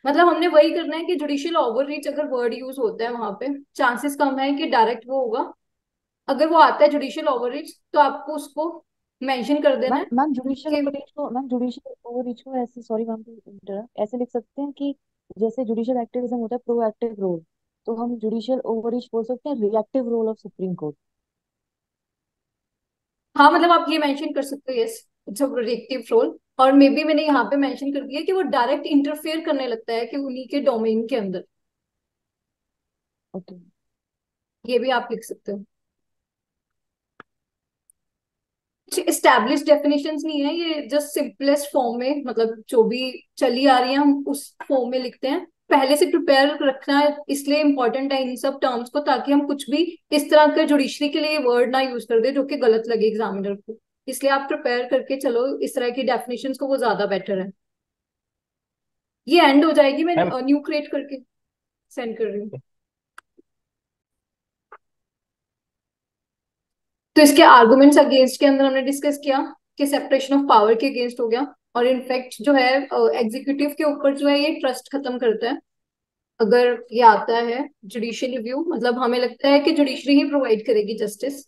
Speaker 1: मतलब हमने वही करना है कि जुडिशियल ओवररीच अगर वर्ड यूज होता है वहां पे चांसेस कम है कि डायरेक्ट वो होगा। अगर वो आता है जुडिशियल ओवररीच तो आपको उसको मेंशन कर देना
Speaker 3: मैम
Speaker 1: है कि
Speaker 3: मैम जुडिशियल ओवररीच को ऐसे, सॉरी मैम ऐसे लिख सकते हैं कि जैसे जुडिशियल एक्टिविज्म होता है प्रोएक्टिव रोल, तो हम जुडिशियल ओवररीच बोल सकते हैं reactive role of supreme court.
Speaker 1: हाँ, मतलब आप ये मेंशन कर सकते हो, yes it's a projective role. और मे बी मैंने यहाँ पे मेंशन कर दिया कि वो डायरेक्ट इंटरफेयर करने लगता है कि उन्हीं के डोमेन के अंदर,
Speaker 3: ओके
Speaker 1: ये भी आप लिख सकते हो। एस्टैब्लिश डेफिनेशंस नहीं है ये, जस्ट सिंपलेस्ट फॉर्म में मतलब जो भी चली आ रही है हम उस फॉर्म में लिखते हैं। पहले से प्रिपेयर रखना इसलिए इम्पोर्टेंट है इन सब टर्म्स को, ताकि हम कुछ भी इस तरह के जुडिशरी के लिए वर्ड ना यूज कर दे जो कि गलत लगे एग्जामिनर को। इसलिए आप प्रिपेयर करके चलो इस तरह की डेफिनेशंस को, वो ज्यादा बेटर है। ये एंड हो जाएगी, मैं
Speaker 2: मैम
Speaker 1: न्यू क्रिएट करके सेंड कर रही हूँ। तो इसके आर्गुमेंट्स अगेंस्ट के अंदर हमने डिस्कस किया कि सेपरेशन ऑफ पावर के अगेंस्ट हो गया, और इनफैक्ट जो है एग्जीक्यूटिव के ऊपर जो है ये ट्रस्ट खत्म करता है अगर ये आता है जुडिशियल रिव्यू। मतलब हमें लगता है कि जुडिशरी ही प्रोवाइड करेगी जस्टिस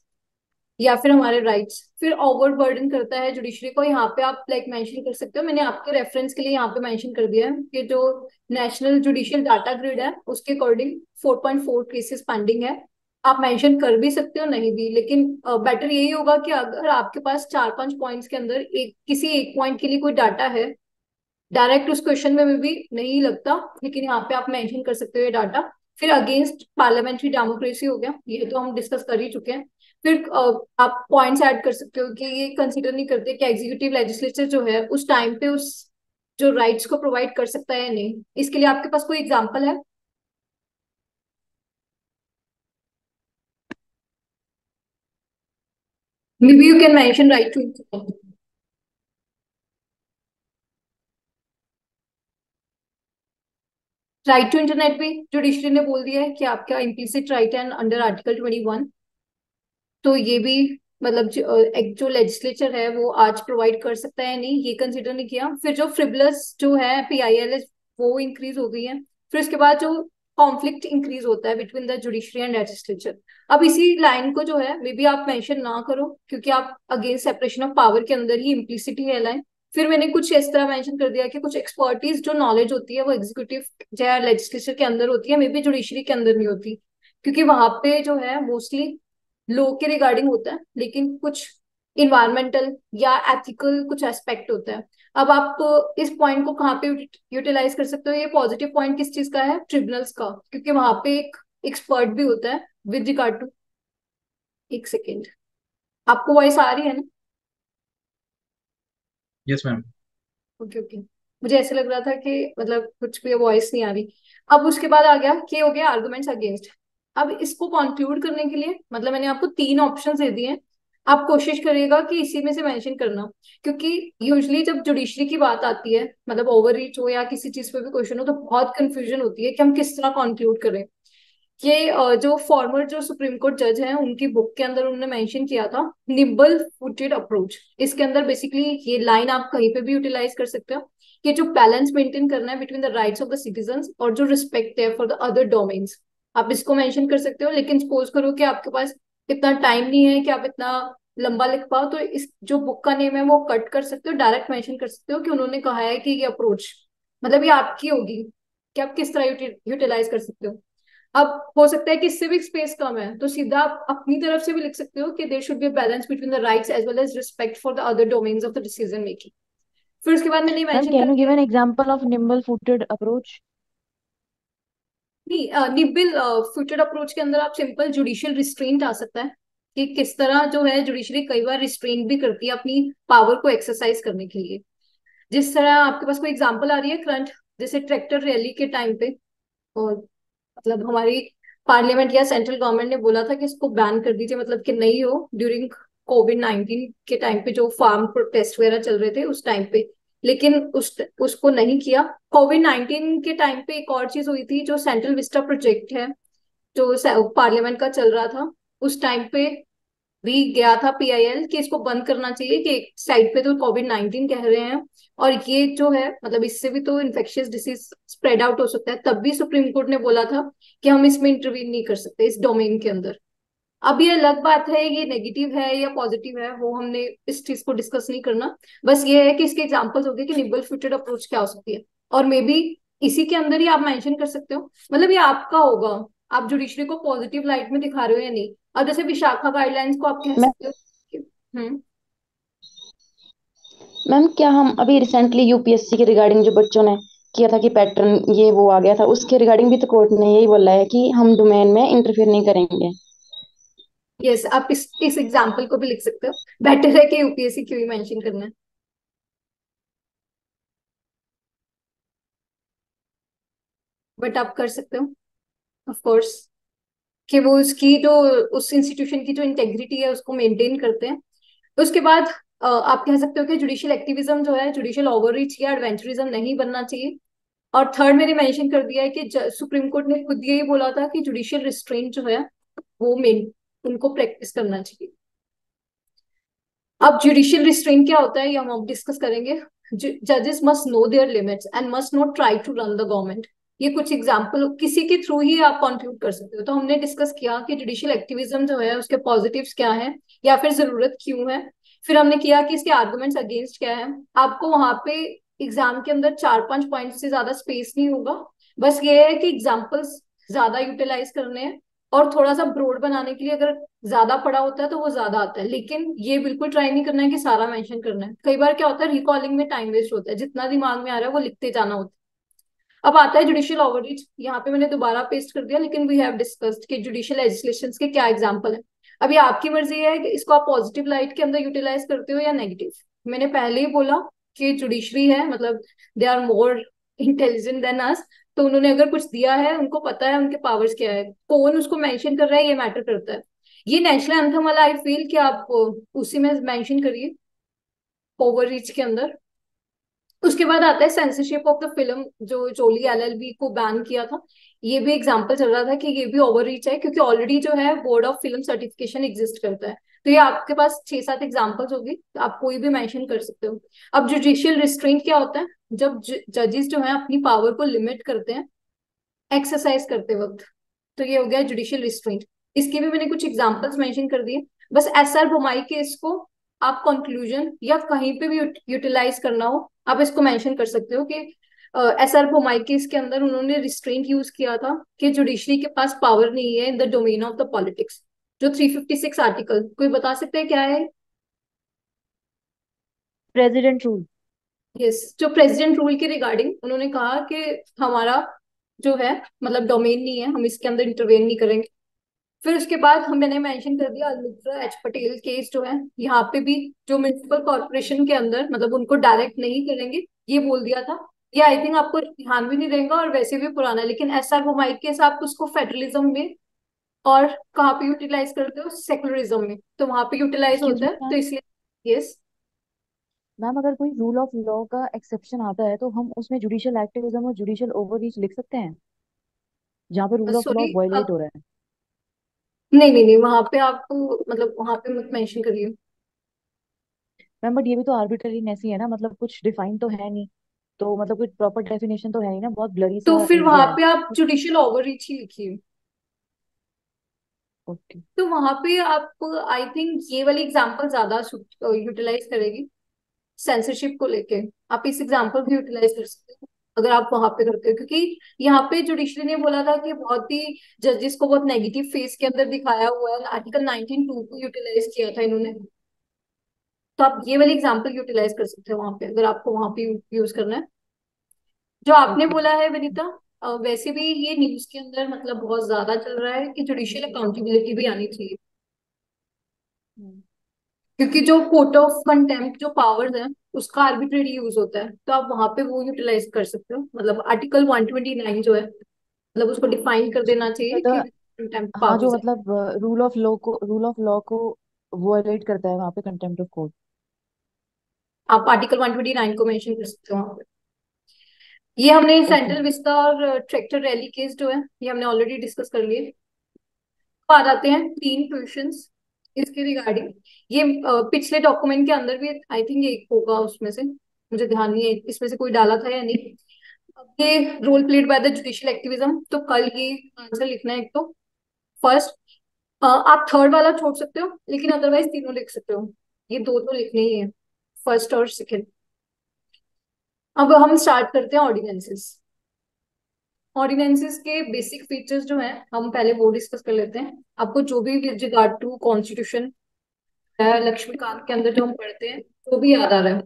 Speaker 1: या फिर हमारे राइट्स। फिर ओवर बर्डन करता है जुडिशरी को, यहाँ पे आप लाइक मेंशन कर सकते हो, मैंने आपके रेफरेंस के लिए यहाँ पे मेंशन कर दिया है कि जो नेशनल जुडिशियल डाटा ग्रिड है उसके अकॉर्डिंग 4.4 केसेस पेंडिंग है। आप मेंशन कर भी सकते हो नहीं भी, लेकिन बेटर यही होगा कि अगर आपके पास 4-5 पॉइंट्स के अंदर एक किसी एक पॉइंट के लिए कोई डाटा है, डायरेक्ट उस क्वेश्चन में भी नहीं लगता लेकिन यहाँ पे आप मेंशन कर सकते हो ये डाटा। फिर अगेंस्ट पार्लियामेंट्री डेमोक्रेसी हो गया, ये तो हम डिस्कस कर ही चुके हैं। फिर आप पॉइंट्स ऐड कर सकते हो कि ये कंसीडर नहीं करते कि एग्जीक्यूटिव लेजिस्लेचर जो है उस टाइम पे उस जो राइट्स को प्रोवाइड कर सकता है या नहीं। इसके लिए आपके पास कोई एग्जाम्पल है? Maybe you can mention right to, right to internet भी जुडिशरी ने बोल दिया है कि आपका इम्प्लिसिट राइट है अंडर आर्टिकल 21। तो ये भी मतलब एक जो लेजिस्लेचर है वो आज प्रोवाइड कर सकता है नहीं, ये कंसिडर नहीं किया। फिर जो फ्रिवलस जो है PIL वो इंक्रीज हो गई है। फिर उसके बाद जो कॉन्फ्लिक्ट इंक्रीज होता है between the judiciary and legislature. अब इसी लाइन को जो है मे बी आप मेंशन ना करो क्योंकि आप अगेंस्ट सेपरेशन ऑफ पावर के अंदर ही इम्प्लिसिटी है लाइन। फिर मैंने कुछ इस तरह मेंशन कर दिया कि कुछ एक्सपर्टीज जो नॉलेज होती है वो एग्जीक्यूटिव या लेजिस्लेचर के अंदर होती है, मे बी जुडिशरी के अंदर नहीं होती, क्योंकि वहां पे जो है मोस्टली लॉ के रिगार्डिंग होता है लेकिन कुछ इन्वायरमेंटल या एथिकल कुछ एस्पेक्ट होता है। अब आप इस पॉइंट को कहाँ पे यूटिलाइज कर सकते हो? ये पॉजिटिव पॉइंट किस चीज का है? ट्रिब्यूनल्स का, क्योंकि वहां पे एक एक्सपर्ट भी होता है विद रिगार्ड टू। एक सेकेंड, आपको वॉइस आ रही है ना?
Speaker 5: Yes ma'am.
Speaker 1: Okay okay. मुझे ऐसे लग रहा था कि मतलब कुछ भी वॉइस नहीं आ रही। अब उसके बाद आ गया कि हो गया आर्गुमेंट्स अगेंस्ट। अब इसको कंक्लूड करने के लिए मतलब मैंने आपको तीन ऑप्शन दे दिए हैं। आप कोशिश करिएगा कि इसी में से मेंशन करना, क्योंकि यूजली जब जुडिशरी की बात आती है, मतलब ओवर रीच हो या किसी चीज पे भी क्वेश्चन हो, तो बहुत कंफ्यूजन होती है कि हम किस तरह कंक्लूड करें। ये जो फॉर्मर जो सुप्रीम कोर्ट जज हैं उनकी बुक के अंदर उन्होंने मेंशन किया था निम्बल फुटेड अप्रोच। इसके अंदर बेसिकली ये लाइन आप कहीं पे भी यूटिलाइज कर सकते हो कि जो बैलेंस मेंटेन करना है between the rights of the citizens और जो रिस्पेक्ट है फॉर द अदर डोमेन्स, आप इसको मेंशन कर सकते हो। लेकिन सपोज करो कि आपके पास इतना टाइम नहीं है कि आप इतना लंबा लिख पाओ, तो इस जो बुक का नेम है वो कट कर सकते हो, डायरेक्ट मेंशन कर सकते हो कि उन्होंने कहा है कि ये अप्रोच मतलब ये आपकी होगी कि आप किस तरह यूटिलाइज कर सकते हो। अब हो सकता है कि इससे भी स्पेस कम है, तो सीधा आप अपनी तरफ से भी लिख सकते हो कि there should be balance between the rights as well as respect for the other domains of the decision making. फिर उसके बाद मैंने
Speaker 3: Ma'am,
Speaker 1: मेंशन कर
Speaker 3: can you give
Speaker 1: दिया
Speaker 3: an example of nimble-footed approach?
Speaker 1: नहीं, निबिल फ्यूचर अप्रोच के अंदर आप सिंपल जुडिशियल रिस्ट्रेंट आ सकता है कि किस तरह जो है जुडिशरी कई बार रिस्ट्रेंट भी करती है अपनी पावर को एक्सरसाइज करने के लिए। जिस तरह आपके पास कोई एग्जांपल आ रही है करंट, जैसे ट्रैक्टर रैली के टाइम पे, और मतलब हमारी पार्लियामेंट या सेंट्रल गवर्नमेंट ने बोला था कि इसको बैन कर दीजिए, मतलब कि नहीं हो ड्यूरिंग कोविड-19 के टाइम पे जो फार्म प्रोटेस्ट वगैरह चल रहे थे उस टाइम पे। लेकिन उसको नहीं किया। कोविड-19 के टाइम पे एक और चीज हुई थी, जो सेंट्रल विस्टा प्रोजेक्ट है जो पार्लियामेंट का चल रहा था, उस टाइम पे भी गया था पीआईएल कि इसको बंद करना चाहिए, कि एक साइड पे तो कोविड-19 कह रहे हैं और ये जो है मतलब इससे भी तो इन्फेक्शियस डिसीज स्प्रेड आउट हो सकता है, तब भी सुप्रीम कोर्ट ने बोला था कि हम इसमें इंटरवीन नहीं कर सकते इस डोमेन के अंदर। अब ये अलग बात है, ये नेगेटिव है या पॉजिटिव है वो हमने इस चीज को डिस्कस नहीं करना। बस ये है कि इसके एग्जांपल्स हो गए कि निबल फुटेड अप्रोच क्या हो सकती है, और मे बी इसी के अंदर ही आप मेंशन कर सकते हो, मतलब ये आपका होगा आप जुडिशरी को पॉजिटिव लाइट में दिखा रहे हो या नहीं। अब जैसे विशाखा गाइडलाइंस को आप कह
Speaker 4: मैम
Speaker 1: सकते हो हम्म।
Speaker 4: मैम क्या हम अभी रिसेंटली यूपीएससी के रिगार्डिंग जो बच्चों ने किया था कि पैटर्न ये वो आ गया था, उसके रिगार्डिंग भी तो कोर्ट ने यही बोला है कि हम डोमेन में इंटरफेयर नहीं करेंगे।
Speaker 1: यस, आप इस एग्जाम्पल को भी लिख सकते हो। बेटर है कि यूपीएससी क्यों ही मेंशन करना है, बट आप कर सकते हो ऑफ कोर्स कि वो उसकी जो उस इंस्टीट्यूशन की जो इंटेग्रिटी है उसको मेंटेन करते हैं। उसके बाद आप कह सकते हो कि जुडिशियल एक्टिविज्म जो है जुडिशियल ओवररीच या एडवेंचरिज्म नहीं बनना चाहिए। और थर्ड मैंने मेंशन कर दिया है कि सुप्रीम कोर्ट ने खुद यही बोला था कि जुडिशियल रिस्ट्रेंट जो है वो मेन उनको प्रैक्टिस करना चाहिए। अब जुडिशियल रिस्ट्रेंट क्या होता है ये हम अब डिस्कस करेंगे। जजेस must know their limits and must not try to run the government. ये कुछ एग्जाम्पल किसी के थ्रू ही आप कंक्लूड कर सकते हो। तो हमने डिस्कस किया कि जुडिशियल एक्टिविज्म जो है उसके पॉजिटिव्स क्या है या फिर जरूरत क्यों है। फिर हमने किया कि इसके आर्गुमेंट्स अगेंस्ट क्या है। आपको वहां पे एग्जाम के अंदर 4-5 पॉइंट से ज्यादा स्पेस नहीं होगा, बस ये है कि एग्जाम्पल्स ज्यादा यूटिलाइज करने हैं, और थोड़ा सा ब्रॉड बनाने के लिए अगर ज्यादा पड़ा होता है तो वो ज्यादा आता है। लेकिन ये बिल्कुल ट्राई नहीं करना है कि सारा मेंशन करना है। कई बार क्या होता है रिकॉलिंग में टाइम वेस्ट होता है, जितना दिमाग में आ रहा है वो लिखते जाना होता है। अब आता है जुडिशियल ओवररीच। यहाँ पे मैंने दोबारा पेस्ट कर दिया, लेकिन वी हैव डिस्कस्ड कि जुडिशियल लेजिस्लेशन के क्या एग्जाम्पल है। अभी आपकी मर्जी है कि इसको आप पॉजिटिव लाइट के अंदर यूटिलाइज करते हो या नेगेटिव। मैंने पहले ही बोला कि जुडिशरी है मतलब they are more intelligent than us, तो उन्होंने अगर कुछ दिया है उनको पता है उनके पावर्स क्या है, कौन उसको मेंशन कर रहा है ये मैटर करता है। ये नेशनल एंथम वाला आई फील कि आप उसी में मेंशन करिए ओवररीच के अंदर। उसके बाद आता है सेंसरशिप ऑफ द फिल्म, जो जोली एलएलबी को बैन किया था। ये भी एग्जांपल चल रहा था कि ये भी ओवररीच है, क्योंकि ऑलरेडी जो है board of film certification exist करता है। तो ये आपके पास 6-7 एग्जांपल्स होगी, तो आप कोई भी मेंशन कर सकते हो। अब जुडिशियल रिस्ट्रेंट क्या होता है, जब जजेस जो है अपनी पावर को लिमिट करते हैं एक्सरसाइज करते वक्त, तो ये हो गया जुडिशियल रिस्ट्रेंट। इसके भी मैंने कुछ एग्जांपल्स मेंशन कर दिए। बस एसआर बोमाई केस को आप कंक्लूजन या कहीं पे भी यूटिलाइज करना हो आप इसको मेंशन कर सकते हो कि एसआर बोमाई केस के अंदर उन्होंने रिस्ट्रेंट यूज किया था कि जुडिशरी के पास पावर नहीं है in the domain of the politics. जो 356 आर्टिकल कोई बता सकते हैं क्या है?
Speaker 3: President rule.
Speaker 1: यस, जो प्रेसिडेंट रूल के रिगार्डिंग उन्होंने कहा कि हमारा जो है मतलब डोमेन नहीं है, हम इसके अंदर इंटरवेन नहीं करेंगे। फिर उसके बाद हम मैंने मेंशन कर दिया अलमित्रा एच पटेल केस जो है, यहाँ पे भी जो म्युनिसिपल कॉर्पोरेशन के अंदर मतलब उनको डायरेक्ट नहीं करेंगे, ये बोल दिया था। ये आई थिंक आपको ध्यान भी नहीं रहेगा और वैसे भी पुराना है, लेकिन एसआर बोमाइट केस आप उसको फेडरलिज्म में और कहाँ पे यूटिलाइज करते हो, सेकुलरिज्म में, तो वहां पे यूटिलाइज
Speaker 3: एक्सक्यूज
Speaker 1: होता
Speaker 3: मी
Speaker 1: है, तो
Speaker 3: मैम।
Speaker 1: इसलिए। यस।
Speaker 3: मैम अगर कोई रूल ऑफ लॉ का एक्सेप्शन आता है तो हम उसमें जुडिशियल एक्टिविज्म और जुडिशियल ओवररीच लिख सकते हैं जहाँ पे rule of law
Speaker 1: sorry.
Speaker 3: Violate हो रहा है।
Speaker 1: नहीं नहीं नहीं, वहां पे आप मतलब वहां पे मत मेंशन करिए।
Speaker 3: मैम बट ये भी तो आर्बिट्ररीनेस ही है ना, मतलब कुछ डिफाइन तो है नहीं, तो मतलब कुछ प्रॉपर डेफिनेशन तो है नहीं ना, बहुत ब्लरी
Speaker 1: तो
Speaker 3: सा
Speaker 1: फिर वहां
Speaker 3: एरिया है।
Speaker 1: पे आप जुडिशियल ओवररीच ही लिखिए।
Speaker 3: ओके।
Speaker 1: तो वहां पे आप आई थिंक ये वाली एग्जांपल ज्यादा यूटिलाइज करेगी सेंसरशिप को लेके। आप इस एग्जांपल को यूटिलाइज कर सकते हो अगर आप वहां पे करते हो, क्योंकि यहाँ पे जुडिशरी ने बोला था कि बहुत ही जजेस को बहुत नेगेटिव फेस के अंदर दिखाया हुआ है, आर्टिकल 19(2) को यूटिलाइज किया था इन्होंने। तो आप ये वाली एग्जांपल यूटिलाइज कर सकते हो वहां पे, अगर आपको वहां पे यूज करना है। जो आपने
Speaker 3: ओके।
Speaker 1: बोला है विनीता, वैसे भी ये न्यूज के अंदर मतलब बहुत ज्यादा चल रहा है कि जुडिशियल अकाउंटेबिलिटी भी आनी चाहिए, क्योंकि जो कोर्ट ऑफ कंटेम्प्ट जो पावर्स है उसका आर्बिट्रेरी यूज होता है, तो आप वहां पे वो यूटिलाइज कर सकते हो। मतलब आर्टिकल 129 जो है, मतलब उसको डिफाइन कर देना चाहिए कि
Speaker 3: मतलब
Speaker 1: कंटेम्प्ट
Speaker 3: हाँ, जो
Speaker 1: पावर्स है।
Speaker 3: मतलब रूल ऑफ लॉ को वायलेट करता है वहां पे कंटेम्प्ट ऑफ कोर्ट।
Speaker 1: आप आर्टिकल 129 को मेंशन कर सकते हो वहां पे। ये हमने
Speaker 3: ओके।
Speaker 1: सेंट्रल विस्टा और ट्रैक्टर रैली केस जो है ये हमने ऑलरेडी डिस्कस कर लिए। तो आ जाते हैं तीन क्वेश्चंस इसके रिगार्डिंग। ये पिछले डॉक्यूमेंट के अंदर भी आई थिंक एक होगा उसमें से, मुझे ध्यान नहीं है इसमें से कोई डाला था या नहीं। अब ये role played by the judicial activism, तो कल ये आंसर लिखना है एक तो। फर्स्ट, आप थर्ड वाला छोड़ सकते हो लेकिन अदरवाइज तीनों लिख सकते हो, ये दो तो लिखने ही है, फर्स्ट और सेकंड। अब हम स्टार्ट करते हैं ऑर्डिनेंसेस। ऑर्डिनेंसेस के बेसिक फीचर्स जो हैं हम पहले वो डिस्कस कर लेते हैं। आपको जो भी with regard to constitution Laxmikanth के अंदर जो हम पढ़ते हैं वो भी याद आ रहा है।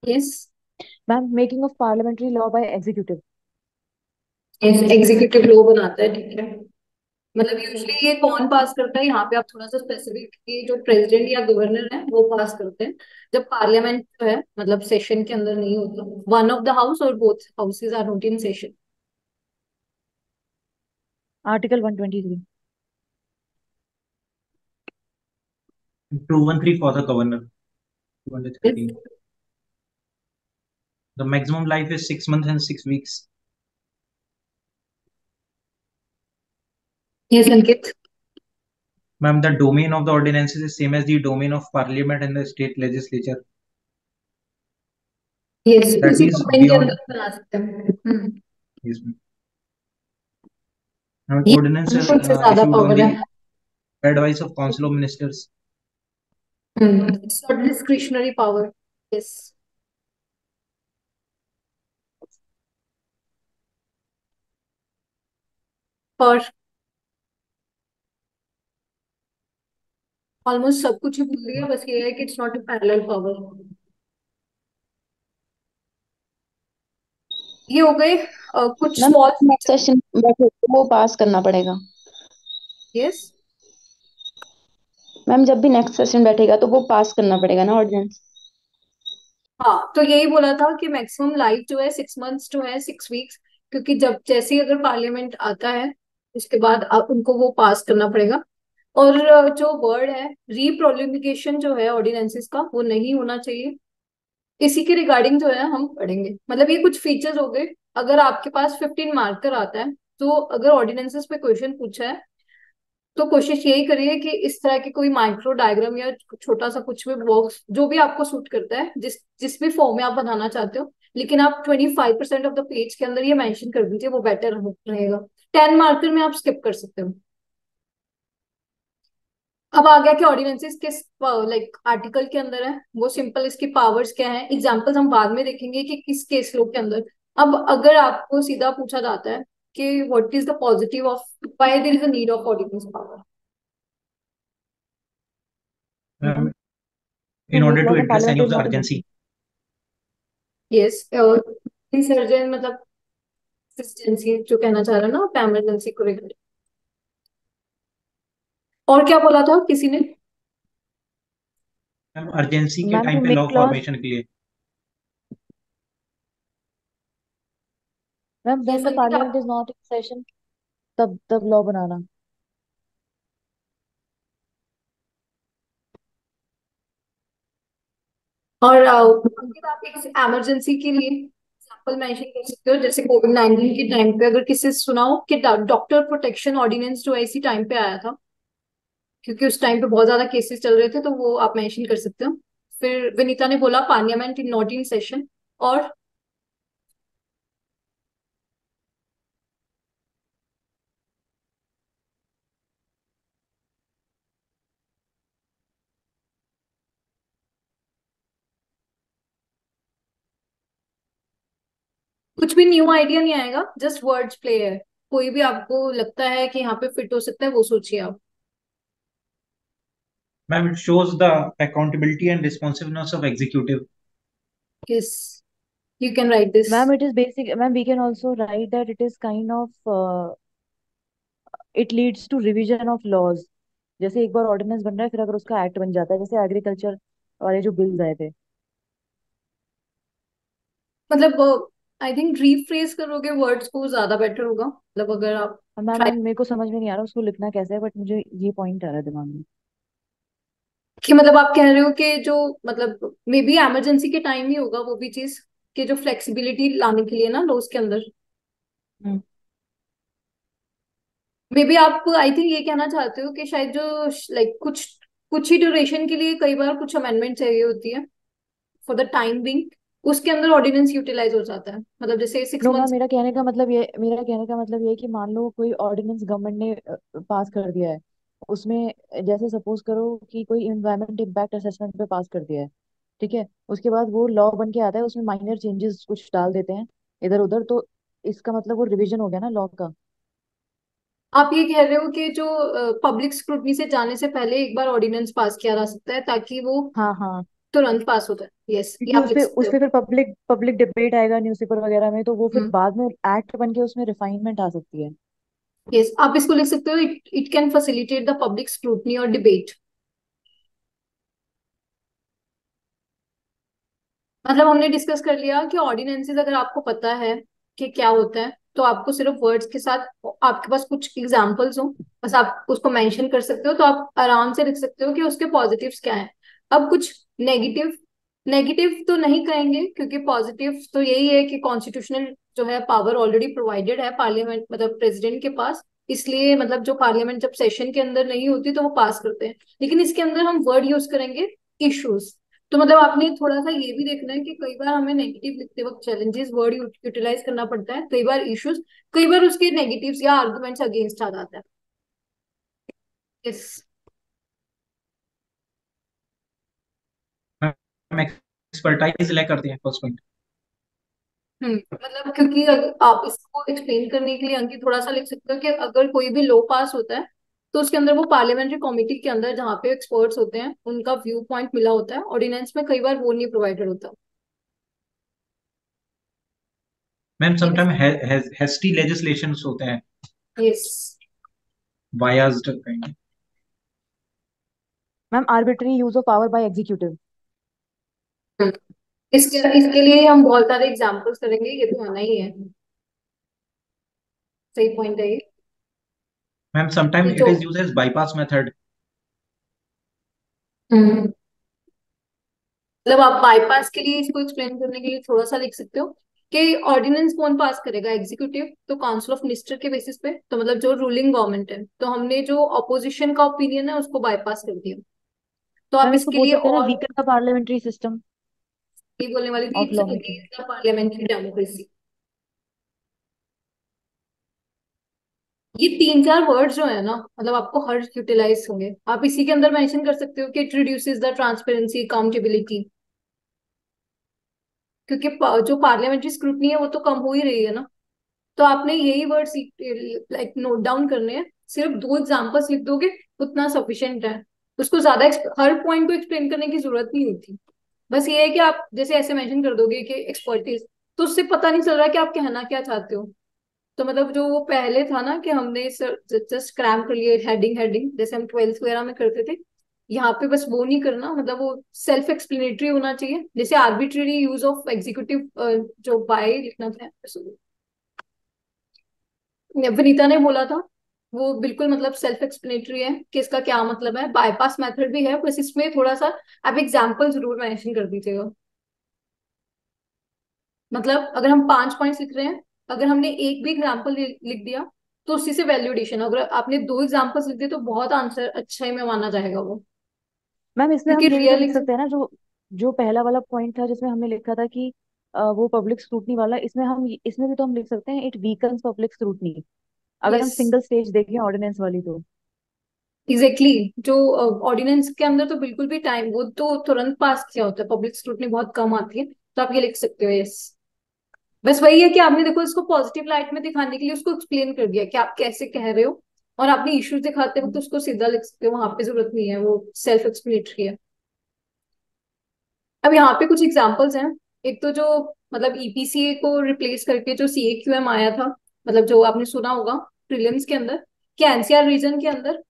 Speaker 1: Yes.
Speaker 3: Ma'am making of parliamentary law by executive.
Speaker 1: Yes, executive law बनाता है, ठीक है। मतलब यूजली ये कौन पास करता है, यहाँ पे आप थोड़ा सा स्पेसिफिक, ये जो प्रेसिडेंट या गवर्नर है वो पास करते हैं जब पार्लियामेंट जो है मतलब सेशन के अंदर नहीं होता, वन ऑफ द हाउस और both houses are not in session.
Speaker 3: Article 123।
Speaker 2: 213 for the governor. 213. The maximum life is 6 months and 6 weeks.
Speaker 1: Yes Ankit.
Speaker 2: Ma'am, the domain of the ordinances is same as the domain of parliament and the state legislature.
Speaker 1: Yes,
Speaker 2: That
Speaker 1: उसी
Speaker 2: is
Speaker 1: domain के
Speaker 2: beyond.
Speaker 1: अंदर बना सकते हैं।
Speaker 2: Yes, ma'am. An
Speaker 1: ये
Speaker 2: ordinance
Speaker 1: उनसे ज्यादा
Speaker 2: issued on
Speaker 1: power है।
Speaker 2: the advice of council of ministers.
Speaker 1: It's not discretionary power. Yes. और ऑलमोस्ट सब कुछ ही भूल गया, बस ये है कि it's not a parallel power. ये हो गए कुछ
Speaker 4: ma'am
Speaker 1: small
Speaker 4: next
Speaker 1: feature.
Speaker 4: Session बैठे तो वो पास करना पड़ेगा।
Speaker 1: यस।
Speaker 4: मैम जब भी नेक्स्ट सेशन बैठेगा तो वो पास करना पड़ेगा ना ऑर्डिनेंस।
Speaker 1: हाँ, तो यही बोला था कि मैक्सिमम लाइफ जो है 6 मंथ्स जो है 6 वीक्स, क्योंकि जब जैसे ही अगर पार्लियामेंट आता है उसके बाद उनको वो पास करना पड़ेगा। और जो वर्ड है रीप्रोलिमिगेशन जो है ऑर्डिनेंसेस का वो नहीं होना चाहिए। इसी के रिगार्डिंग जो है हम पढ़ेंगे, मतलब ये कुछ फीचर्स हो गए। अगर आपके पास 15 मार्कर आता है, तो अगर ऑर्डिनेंसेस पे क्वेश्चन पूछा है तो कोशिश यही करिए कि इस तरह की कोई माइक्रो डायग्राम या छोटा सा कुछ भी बॉक्स जो भी आपको सूट करता है, जिस जिस भी फॉर्म में आप बनाना चाहते हो, लेकिन आप 25% ऑफ द पेज के अंदर ये मेंशन कर दीजिए, वो बेटर रहेगा। 10 मार्कर में आप स्किप कर सकते हो। अब आ गया कि ऑर्डिनेंसेस किस लाइक आर्टिकल के अंदर है, वो सिंपल इसकी पावर्स क्या है, एग्जांपल्स हम बाद में देखेंगे कि किस केस लो के अंदर। अब अगर आपको सीधा पूछा जाता है कि what is the positive of, why there is a need of ordinance power.
Speaker 3: Ma'am to
Speaker 2: In
Speaker 3: make
Speaker 2: order to
Speaker 3: laws in
Speaker 2: address any
Speaker 3: parliamentary
Speaker 2: of
Speaker 3: is
Speaker 2: the
Speaker 3: not
Speaker 2: urgency.
Speaker 3: Enough.
Speaker 1: Yes, insurgence मतलब emergency जो कहना चाह रहे हो ना आप, emergency को regarding. और क्या बोला था किसी ने?
Speaker 2: मैम अर्जेंसी के
Speaker 3: मैम
Speaker 2: टाइम
Speaker 3: जो
Speaker 2: पे
Speaker 3: मिड
Speaker 2: लॉ
Speaker 3: क्लॉज,
Speaker 2: फॉर्मेशन के लिए।
Speaker 3: Ma'am when
Speaker 1: yes
Speaker 3: the
Speaker 1: Ankit
Speaker 3: parliament
Speaker 1: आप।
Speaker 3: इज नॉट इन सेशन, तब तब लॉ बनाना।
Speaker 1: और अंकित आप एक इमरजेंसी के लिए एग्जाम्पल मेंशन कर सकते हो, जैसे कोविड-19 के टाइम पे अगर किसी से सुना हो कि डॉक्टर प्रोटेक्शन ऑर्डिनेंस जो है इसी टाइम पे आया था, क्योंकि उस टाइम पे बहुत ज्यादा केसेस चल रहे थे, तो वो आप मेंशन कर सकते हो। फिर विनीता ने बोला parliament in not in session. और कुछ भी न्यू आइडिया नहीं आएगा, जस्ट वर्ड्स प्ले है। कोई भी आपको लगता है कि यहाँ पे फिट हो सकता है वो सोचिए आप।
Speaker 2: Ma'am it shows the accountability and responsiveness of executive.
Speaker 1: Yes, you can write this.
Speaker 3: Ma'am it is basic, ma'am we can also write that it is kind of, it leads to revision of laws. जैसे एक बार ordinance बन रहा है, फिर अगर उसका act बन जाता है, जैसे एग्रीकल्चर वाले जो बिल्स आए थे।
Speaker 1: मतलब आई थिंक रीफ्रेज करोगे वर्ड्स को ज्यादा बेटर होगा, मतलब अगर आप
Speaker 3: मैम
Speaker 1: ट्राई।
Speaker 3: मैम मेरे को समझ में नहीं आ रहा उसको लिखना कैसे है, बट मुझे ये पॉइंट आ रहा है दिमाग में।
Speaker 1: कि मतलब आप कह रहे हो कि जो मतलब मे बी इमरजेंसी के टाइम ही होगा वो भी चीज, कि जो फ्लेक्सिबिलिटी लाने के लिए ना लॉज के अंदर।
Speaker 3: हम्म।
Speaker 1: मे बी आप आई थिंक ये कहना चाहते हो कि शायद जो लाइक कुछ कुछ ही ड्यूरेशन के लिए कई बार कुछ अमेंडमेंट चाहिए होती है फॉर द टाइम बिंग, उसके अंदर ऑर्डिनेंस यूटिलाइज हो जाता है, मतलब जैसे सिक्स
Speaker 3: नो मैम,
Speaker 1: मंथ्स।
Speaker 3: मेरा कहने का मतलब ये है कि मान लो कोई ऑर्डिनेंस गवर्नमेंट ने पास कर दिया है, उसमें जैसे सपोज करो कि कोई इन्वायरमेंट इम्पैक्ट असेसमेंट पे पास कर दिया है, ठीक है, उसके बाद वो लॉ बन के आता है, उसमें माइनर चेंजेस कुछ डाल देते हैं इधर उधर, तो इसका मतलब वो रिवीजन हो गया ना लॉ का।
Speaker 1: आप ये कह रहे हो कि जो पब्लिक स्क्रूटनी से जाने से पहले एक बार ऑर्डिनेंस पास किया जा सकता है ताकि वो
Speaker 3: हाँ हाँ,
Speaker 1: तुरंत पास होता है। यस, ये
Speaker 3: क्योंकि
Speaker 1: आप लिख सकते
Speaker 3: उस
Speaker 1: हो।
Speaker 3: पे फिर पब्लिक पब्लिक डिबेट आएगा न्यूज़पेपर वगैरह में, तो वो फिर
Speaker 1: हम्म।
Speaker 3: बाद में एक्ट बन के उसमें रिफाइनमेंट आ सकती है।
Speaker 1: यस, आप इसको लिख सकते हो, it it can facilitate the public scrutiny और डिबेट। मतलब हमने डिस्कस कर लिया कि ऑर्डिनेंसेस अगर आपको पता है कि क्या होता है, तो आपको सिर्फ वर्ड्स के साथ आपके पास कुछ एग्जांपल्स हो, बस आप उसको मेंशन कर सकते हो, तो आप आराम से लिख सकते हो कि उसके पॉजिटिव्स क्या हैं। अब कुछ नेगेटिव, नेगेटिव तो नहीं कहेंगे क्योंकि पॉजिटिव तो यही है कि कॉन्स्टिट्यूशनल जो है पावर ऑलरेडी प्रोवाइडेड है पार्लियामेंट मतलब प्रेसिडेंट के पास, इसलिए मतलब जो पार्लियामेंट जब सेशन के अंदर नहीं होती तो वो पास करते हैं। लेकिन इसके अंदर हम वर्ड यूज करेंगे इश्यूज। तो मतलब आपने थोड़ा सा ये भी देखना है कि कई बार हमें नेगेटिव लिखते वक्त चैलेंजेस वर्ड यूटिलाइज करना पड़ता है, कई बार इश्यूज, कई बार उसके नेगेटिव्स या आर्गुमेंट्स अगेंस्ट आ जाता है। यस।
Speaker 2: मैम एक्सपर्टाइज लैक करते हैं फर्स्ट पॉइंट।
Speaker 1: मतलब क्योंकि अगर आप इसको एक्सप्लेन करने के लिए अंकित थोड़ा सा लिख सकते हो कि अगर कोई भी लॉ पास होता है तो उसके अंदर वो पार्लियामेंट्री कमेटी के अंदर जहाँ पे एक्सपर्ट्स होते हैं उनका व्यू पॉइंट मिला होता है, ऑर्डिनेंस में कई बार वो नहीं प्रोवाइडेड होता।
Speaker 2: Ma'am
Speaker 1: yes.
Speaker 2: Sometime hasty legislations होते हैं,
Speaker 1: yes.
Speaker 2: Biased kind.
Speaker 3: Ma'am arbitrary use of power by executive.
Speaker 1: इसके इसके लिए हम बहुत सारे एग्जांपल्स करेंगे, ये तो आना ही है। सही पॉइंट है ये।
Speaker 2: मैम समटाइम
Speaker 1: ये
Speaker 2: इट
Speaker 1: जो
Speaker 2: is used as bypass method.
Speaker 1: Hmm, मतलब आप बाईपास के लिए इसको एक्सप्लेन करने के लिए थोड़ा सा लिख सकते हो कि ऑर्डिनेंस कौन पास करेगा, एग्जीक्यूटिव, तो काउंसिल ऑफ मिनिस्टर के बेसिस पे, तो मतलब जो रूलिंग गवर्नमेंट है, तो हमने जो अपोजिशन का ओपिनियन है उसको बाईपास कर दिया। तो आप
Speaker 3: मैम इसको
Speaker 1: इसके
Speaker 3: बोल
Speaker 1: लिए
Speaker 3: सकते हैं ना,
Speaker 1: और
Speaker 3: वीकर द पार्लियामेंट्री सिस्टम
Speaker 1: ये बोलने वाली थी,
Speaker 3: of
Speaker 1: its
Speaker 3: law making.
Speaker 1: Against the parliamentary democracy. ये तीन चार वर्ड जो है ना, मतलब आपको हर यूटिलाइज होंगे, आप इसी के अंदर मेंशन कर सकते हो कि it reduces the transparency accountability, क्योंकि जो पार्लियामेंट्री स्क्रूटनी है वो तो कम हो ही रही है ना। तो आपने यही वर्ड लाइक नोट डाउन करने हैं, सिर्फ दो एग्जांपल्स लिख दोगे उतना सफिशिएंट है। उसको ज्यादा हर पॉइंट को एक्सप्लेन करने की जरूरत नहीं होती। बस ये है कि आप जैसे ऐसे मेंशन कर दोगे कि एक्सपर्टीज, तो उससे पता नहीं चल रहा कि आप कहना क्या चाहते हो। तो मतलब जो वो पहले था ना कि हमने जस्ट क्रैम कर लिए हेडिंग हेडिंग, जैसे हम ट्वेल्थ वगैरह में करते थे, यहाँ पे बस वो नहीं करना, मतलब वो सेल्फ एक्सप्लेनेटरी होना चाहिए। जैसे आर्बिट्ररी यूज ऑफ एग्जीक्यूटिव जो बाय लिखना था, वनीता ने बोला था, वो बिल्कुल मतलब सेल्फ एक्सप्लेनेटरी है कि इसका क्या मतलब है। बाईपास मेथड भी है, बस इसमें थोड़ा सा आप एग्जाम्पल जरूर मेंशन कर दीजिएगा। मतलब अगर हम 5 पॉइंट्स लिख रहे हैं, अगर हमने एक भी एग्जाम्पल लिख दिया तो उसी से वैल्यूडेशन, अगर आपने 2 एग्जाम्पल्स लिख दिए तो बहुत आंसर अच्छे में माना जाएगा वो।
Speaker 3: मैम इसमें हम
Speaker 1: क्योंकि
Speaker 3: ये भी तो
Speaker 1: रियल
Speaker 3: लिख सकते हैं ना, जो जो पहला वाला पॉइंट था जिसमें हमने लिखा था कि वो पब्लिक स्क्रूटनी वाला, इसमें भी तो हम लिख सकते हैं, इट वीकन्स पब्लिक स्क्रूटनी, अगर हम
Speaker 1: यस,
Speaker 3: सिंगल स्टेज देखें ऑर्डिनेंस वाली तो।
Speaker 1: एग्जैक्टली जो ऑर्डिनेंस के अंदर तो बिल्कुल भी टाइम, वो तो तुरंत पास किया होता है, पब्लिक स्क्रूटनी बहुत कम आती है, तो आप ये लिख सकते हो। यस, बस वही है कि आपने देखो इसको पॉजिटिव लाइट में दिखाने के लिए उसको एक्सप्लेन कर दिया कि आप कैसे कह रहे हो, और आपने इश्यूज दिखाते वक्त उसको सीधा लिख सकते हो, वहां पे जरूरत नहीं है, वो सेल्फ एक्सप्लेनेटरी है। अब यहाँ पे कुछ एग्जांपल्स हैं। एक तो जो मतलब ईपीसीए को रिप्लेस करके जो सीएक्यूएम आया था, मतलब जो आपने सुना होगा प्रीलिम्स के अंदर, कि एनसीआर रीजन के अंदर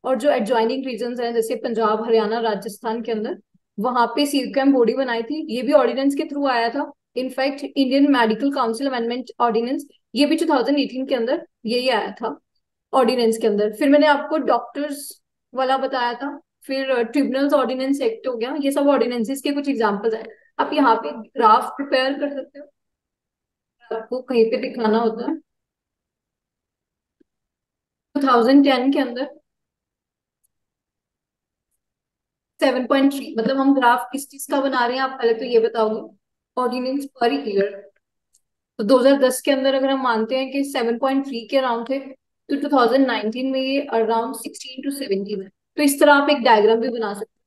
Speaker 1: और जो एडजॉइनिंग रीजन हैं जैसे पंजाब हरियाणा राजस्थान के अंदर, वहां पे सीक्यूएम बॉडी बनाई थी। ये भी ऑर्डिनेंस के थ्रू आया था। In fact Indian medical council amendment ordinance, ये भी 2018 के अंदर यही आया था ऑर्डिनेंस के अंदर। फिर मैंने आपको डॉक्टर्स वाला बताया था, फिर ट्रिब्यूनल्स ऑर्डिनेंस एक्ट हो गया, ये सब ऑर्डिनेंसेस के कुछ एग्जांपल्स हैं। आप यहाँ पे ग्राफ प्रिपेयर कर सकते हो, आपको कहीं पे दिखाना होता है। 2010 के अंदर 7.3, मतलब हम ग्राफ किस चीज का बना रहे हैं, आप पहले तो ये बताओगे। ऑर्डिनेंस पर ईयर, तो 2010 के अंदर अगर हम मानते हैं कि 7.3 के अराउंड थे, तो 2019 में ये अराउंड 16 to 17 है। तो इस तरह आप एक डायग्राम भी बना सकते हैं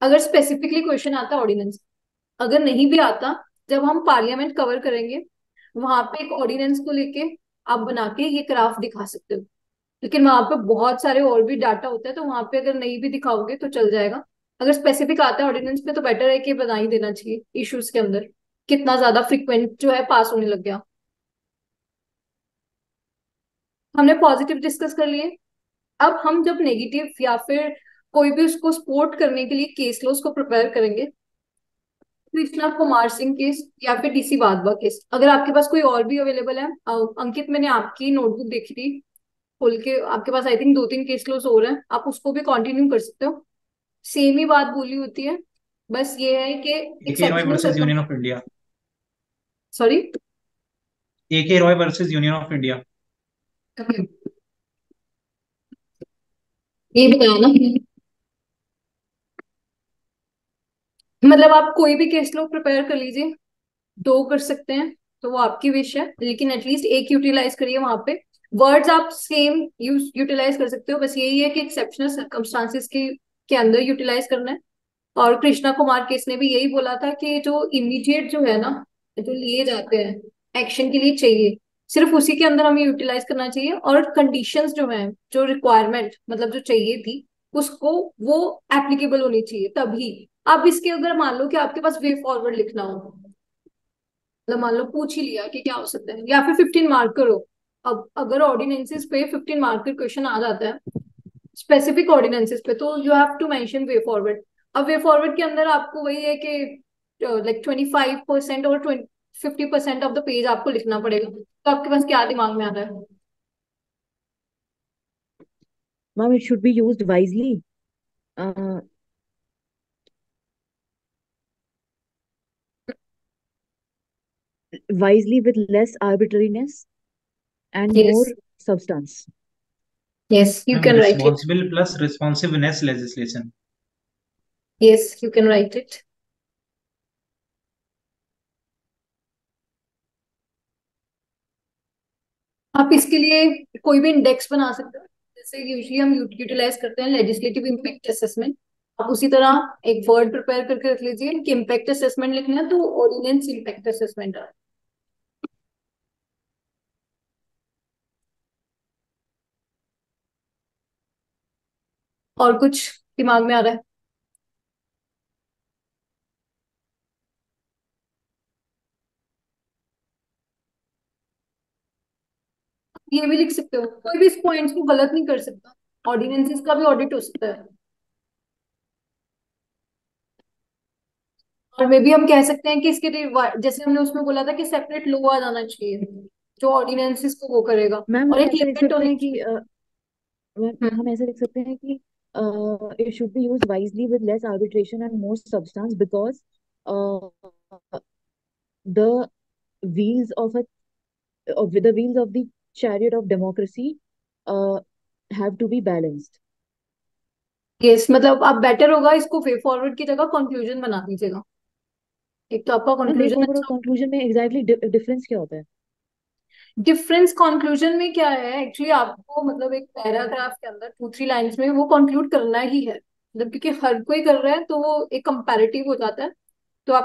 Speaker 1: अगर स्पेसिफिकली क्वेश्चन आता है ऑर्डिनेंस। अगर नहीं भी आता, जब हम पार्लियामेंट कवर करेंगे, वहां पे एक ऑर्डिनेंस को लेके आप बना के ये ग्राफ दिखा सकते हो। लेकिन वहां पे बहुत सारे और भी डाटा होता है, तो वहां पे अगर नहीं भी दिखाओगे तो चल जाएगा। अगर स्पेसिफिक आता है ऑर्डिनेंस पे तो बेटर है कि बना ही देना चाहिए इश्यूज के अंदर, कितना ज्यादा फ्रिक्वेंट जो है पास होने लग गया। हमने पॉजिटिव डिस्कस कर लिए। अब हम जब नेगेटिव या फिर कोई भी उसको सपोर्ट करने के लिए केस लॉस को प्रिपेयर करेंगे, कृष्णा कुमार सिंह केस या फिर डीसी वाधवा केस, अगर आपके पास कोई और भी अवेलेबल है, अंकित मैंने आपकी नोटबुक देखी थी खोल के, आपके पास आई थिंक 2-3 केस लॉस हो रहे हैं, आप उसको भी कंटिन्यू कर सकते हो। सेम ही बात बोली होती है, बस ये है कि
Speaker 5: एके रॉय
Speaker 1: एक्सेप्शनल
Speaker 5: वर्सेस
Speaker 1: सरकम,
Speaker 5: union of India.
Speaker 1: Sorry,
Speaker 5: A K Roy versus union of India.
Speaker 1: ये बताया ना। मतलब आप कोई भी केस लो प्रिपेयर कर लीजिए, 2 कर सकते हैं तो वो आपकी विश है, लेकिन एटलीस्ट एक यूटिलाइज करिए वहां पे। वर्ड्स आप सेम यूज यूटिलाइज कर सकते हो, बस यही है कि एक्सेप्शनल सर्कमस्टांसिस के अंदर यूटिलाइज करना है। और कृष्णा कुमार केस ने भी यही बोला था कि जो इमीडिएट जो है ना, जो लिए जाते हैं एक्शन के लिए चाहिए, सिर्फ उसी के अंदर हमें यूटिलाइज करना चाहिए। और कंडीशंस जो है, जो रिक्वायरमेंट मतलब जो चाहिए थी उसको, वो एप्लीकेबल होनी चाहिए तभी। आप इसके अगर मान लो कि आपके पास वे फॉरवर्ड लिखना हो, मतलब मान लो पूछ ही लिया कि क्या हो सकता है, या फिर 15 मार्क करो। अब अगर ऑर्डिनेंसेस पे 15 मार्क का क्वेश्चन आ जाता है स्पेसिफिक ऑर्डिनेंसेस पे, तो you have to mention way forward. अब वे फॉरवर्ड के अंदर आपको वही है कि लाइक 25% और 50% ऑफ द पेज आपको लिखना पड़ेगा, तो आपके पास क्या दिमाग में आ रहा है?
Speaker 3: Ma'am it should be used wisely, wisely with less arbitrariness and
Speaker 1: yes,
Speaker 3: more substance.
Speaker 1: Yes you
Speaker 5: ma'am
Speaker 1: can write it.
Speaker 5: Responsible plus responsiveness legislation.
Speaker 1: Yes you can right it. आप इसके लिए कोई भी इंडेक्स बना सकते हो, जैसे यूजली हम यूटिलाइज करते हैं लेजिस्लेटिव इम्पैक्ट असेसमेंट। आप उसी तरह एक वर्ड प्रिपेयर करके रख लीजिए कि इम्पैक्ट असेसमेंट लिखना है, तो ऑर्डिनेंस इम्पैक्ट असेसमेंट है। और कुछ दिमाग में आ रहा है? ये भी लिख सकते हो, कोई भी इस पॉइंट्स को गलत नहीं कर सकता, ऑर्डिनेंसेस का भी ऑडिट हो सकता है। और मे भी हम कह सकते हैं कि इसके लिए जैसे हमने उसमें बोला था कि सेपरेट लॉ आ जाना चाहिए जो ऑर्डिनेंसेस को वो करेगा,
Speaker 3: मैम
Speaker 1: और
Speaker 3: हम
Speaker 1: एक
Speaker 3: ऐसे लिख
Speaker 1: लिमिट
Speaker 3: सकते
Speaker 1: होनी
Speaker 3: हैं कि
Speaker 1: चाहिए।
Speaker 3: मैम हम ऐसे लिख सकते हैं कि it should be used wisely with less arbitration and more substance because the wheels the wheels of the chariot of democracy uh, have to be balanced.
Speaker 1: Yes, मतलब आप बेटर होगा इसको वे फॉरवर्ड की जगह कंक्लूजन बना दीजिएगा। एक तो आपका
Speaker 3: मैम वे
Speaker 1: कंक्लूजन
Speaker 3: फॉरवर्ड और
Speaker 1: अच्छा,
Speaker 3: कंक्लूजन में एग्जैक्टली डिफरेंस क्या होता है?
Speaker 1: डिफरेंस कंक्लूजन में क्या है एक्चुअली, आपको मतलब एक पैराग्राफ के अंदर 2-3 लाइंस में वो कंक्लूड करना ही है, मतलब क्योंकि हर कोई कर रहा है तो वो एक कंपैरेटिव हो जाता है। तो आप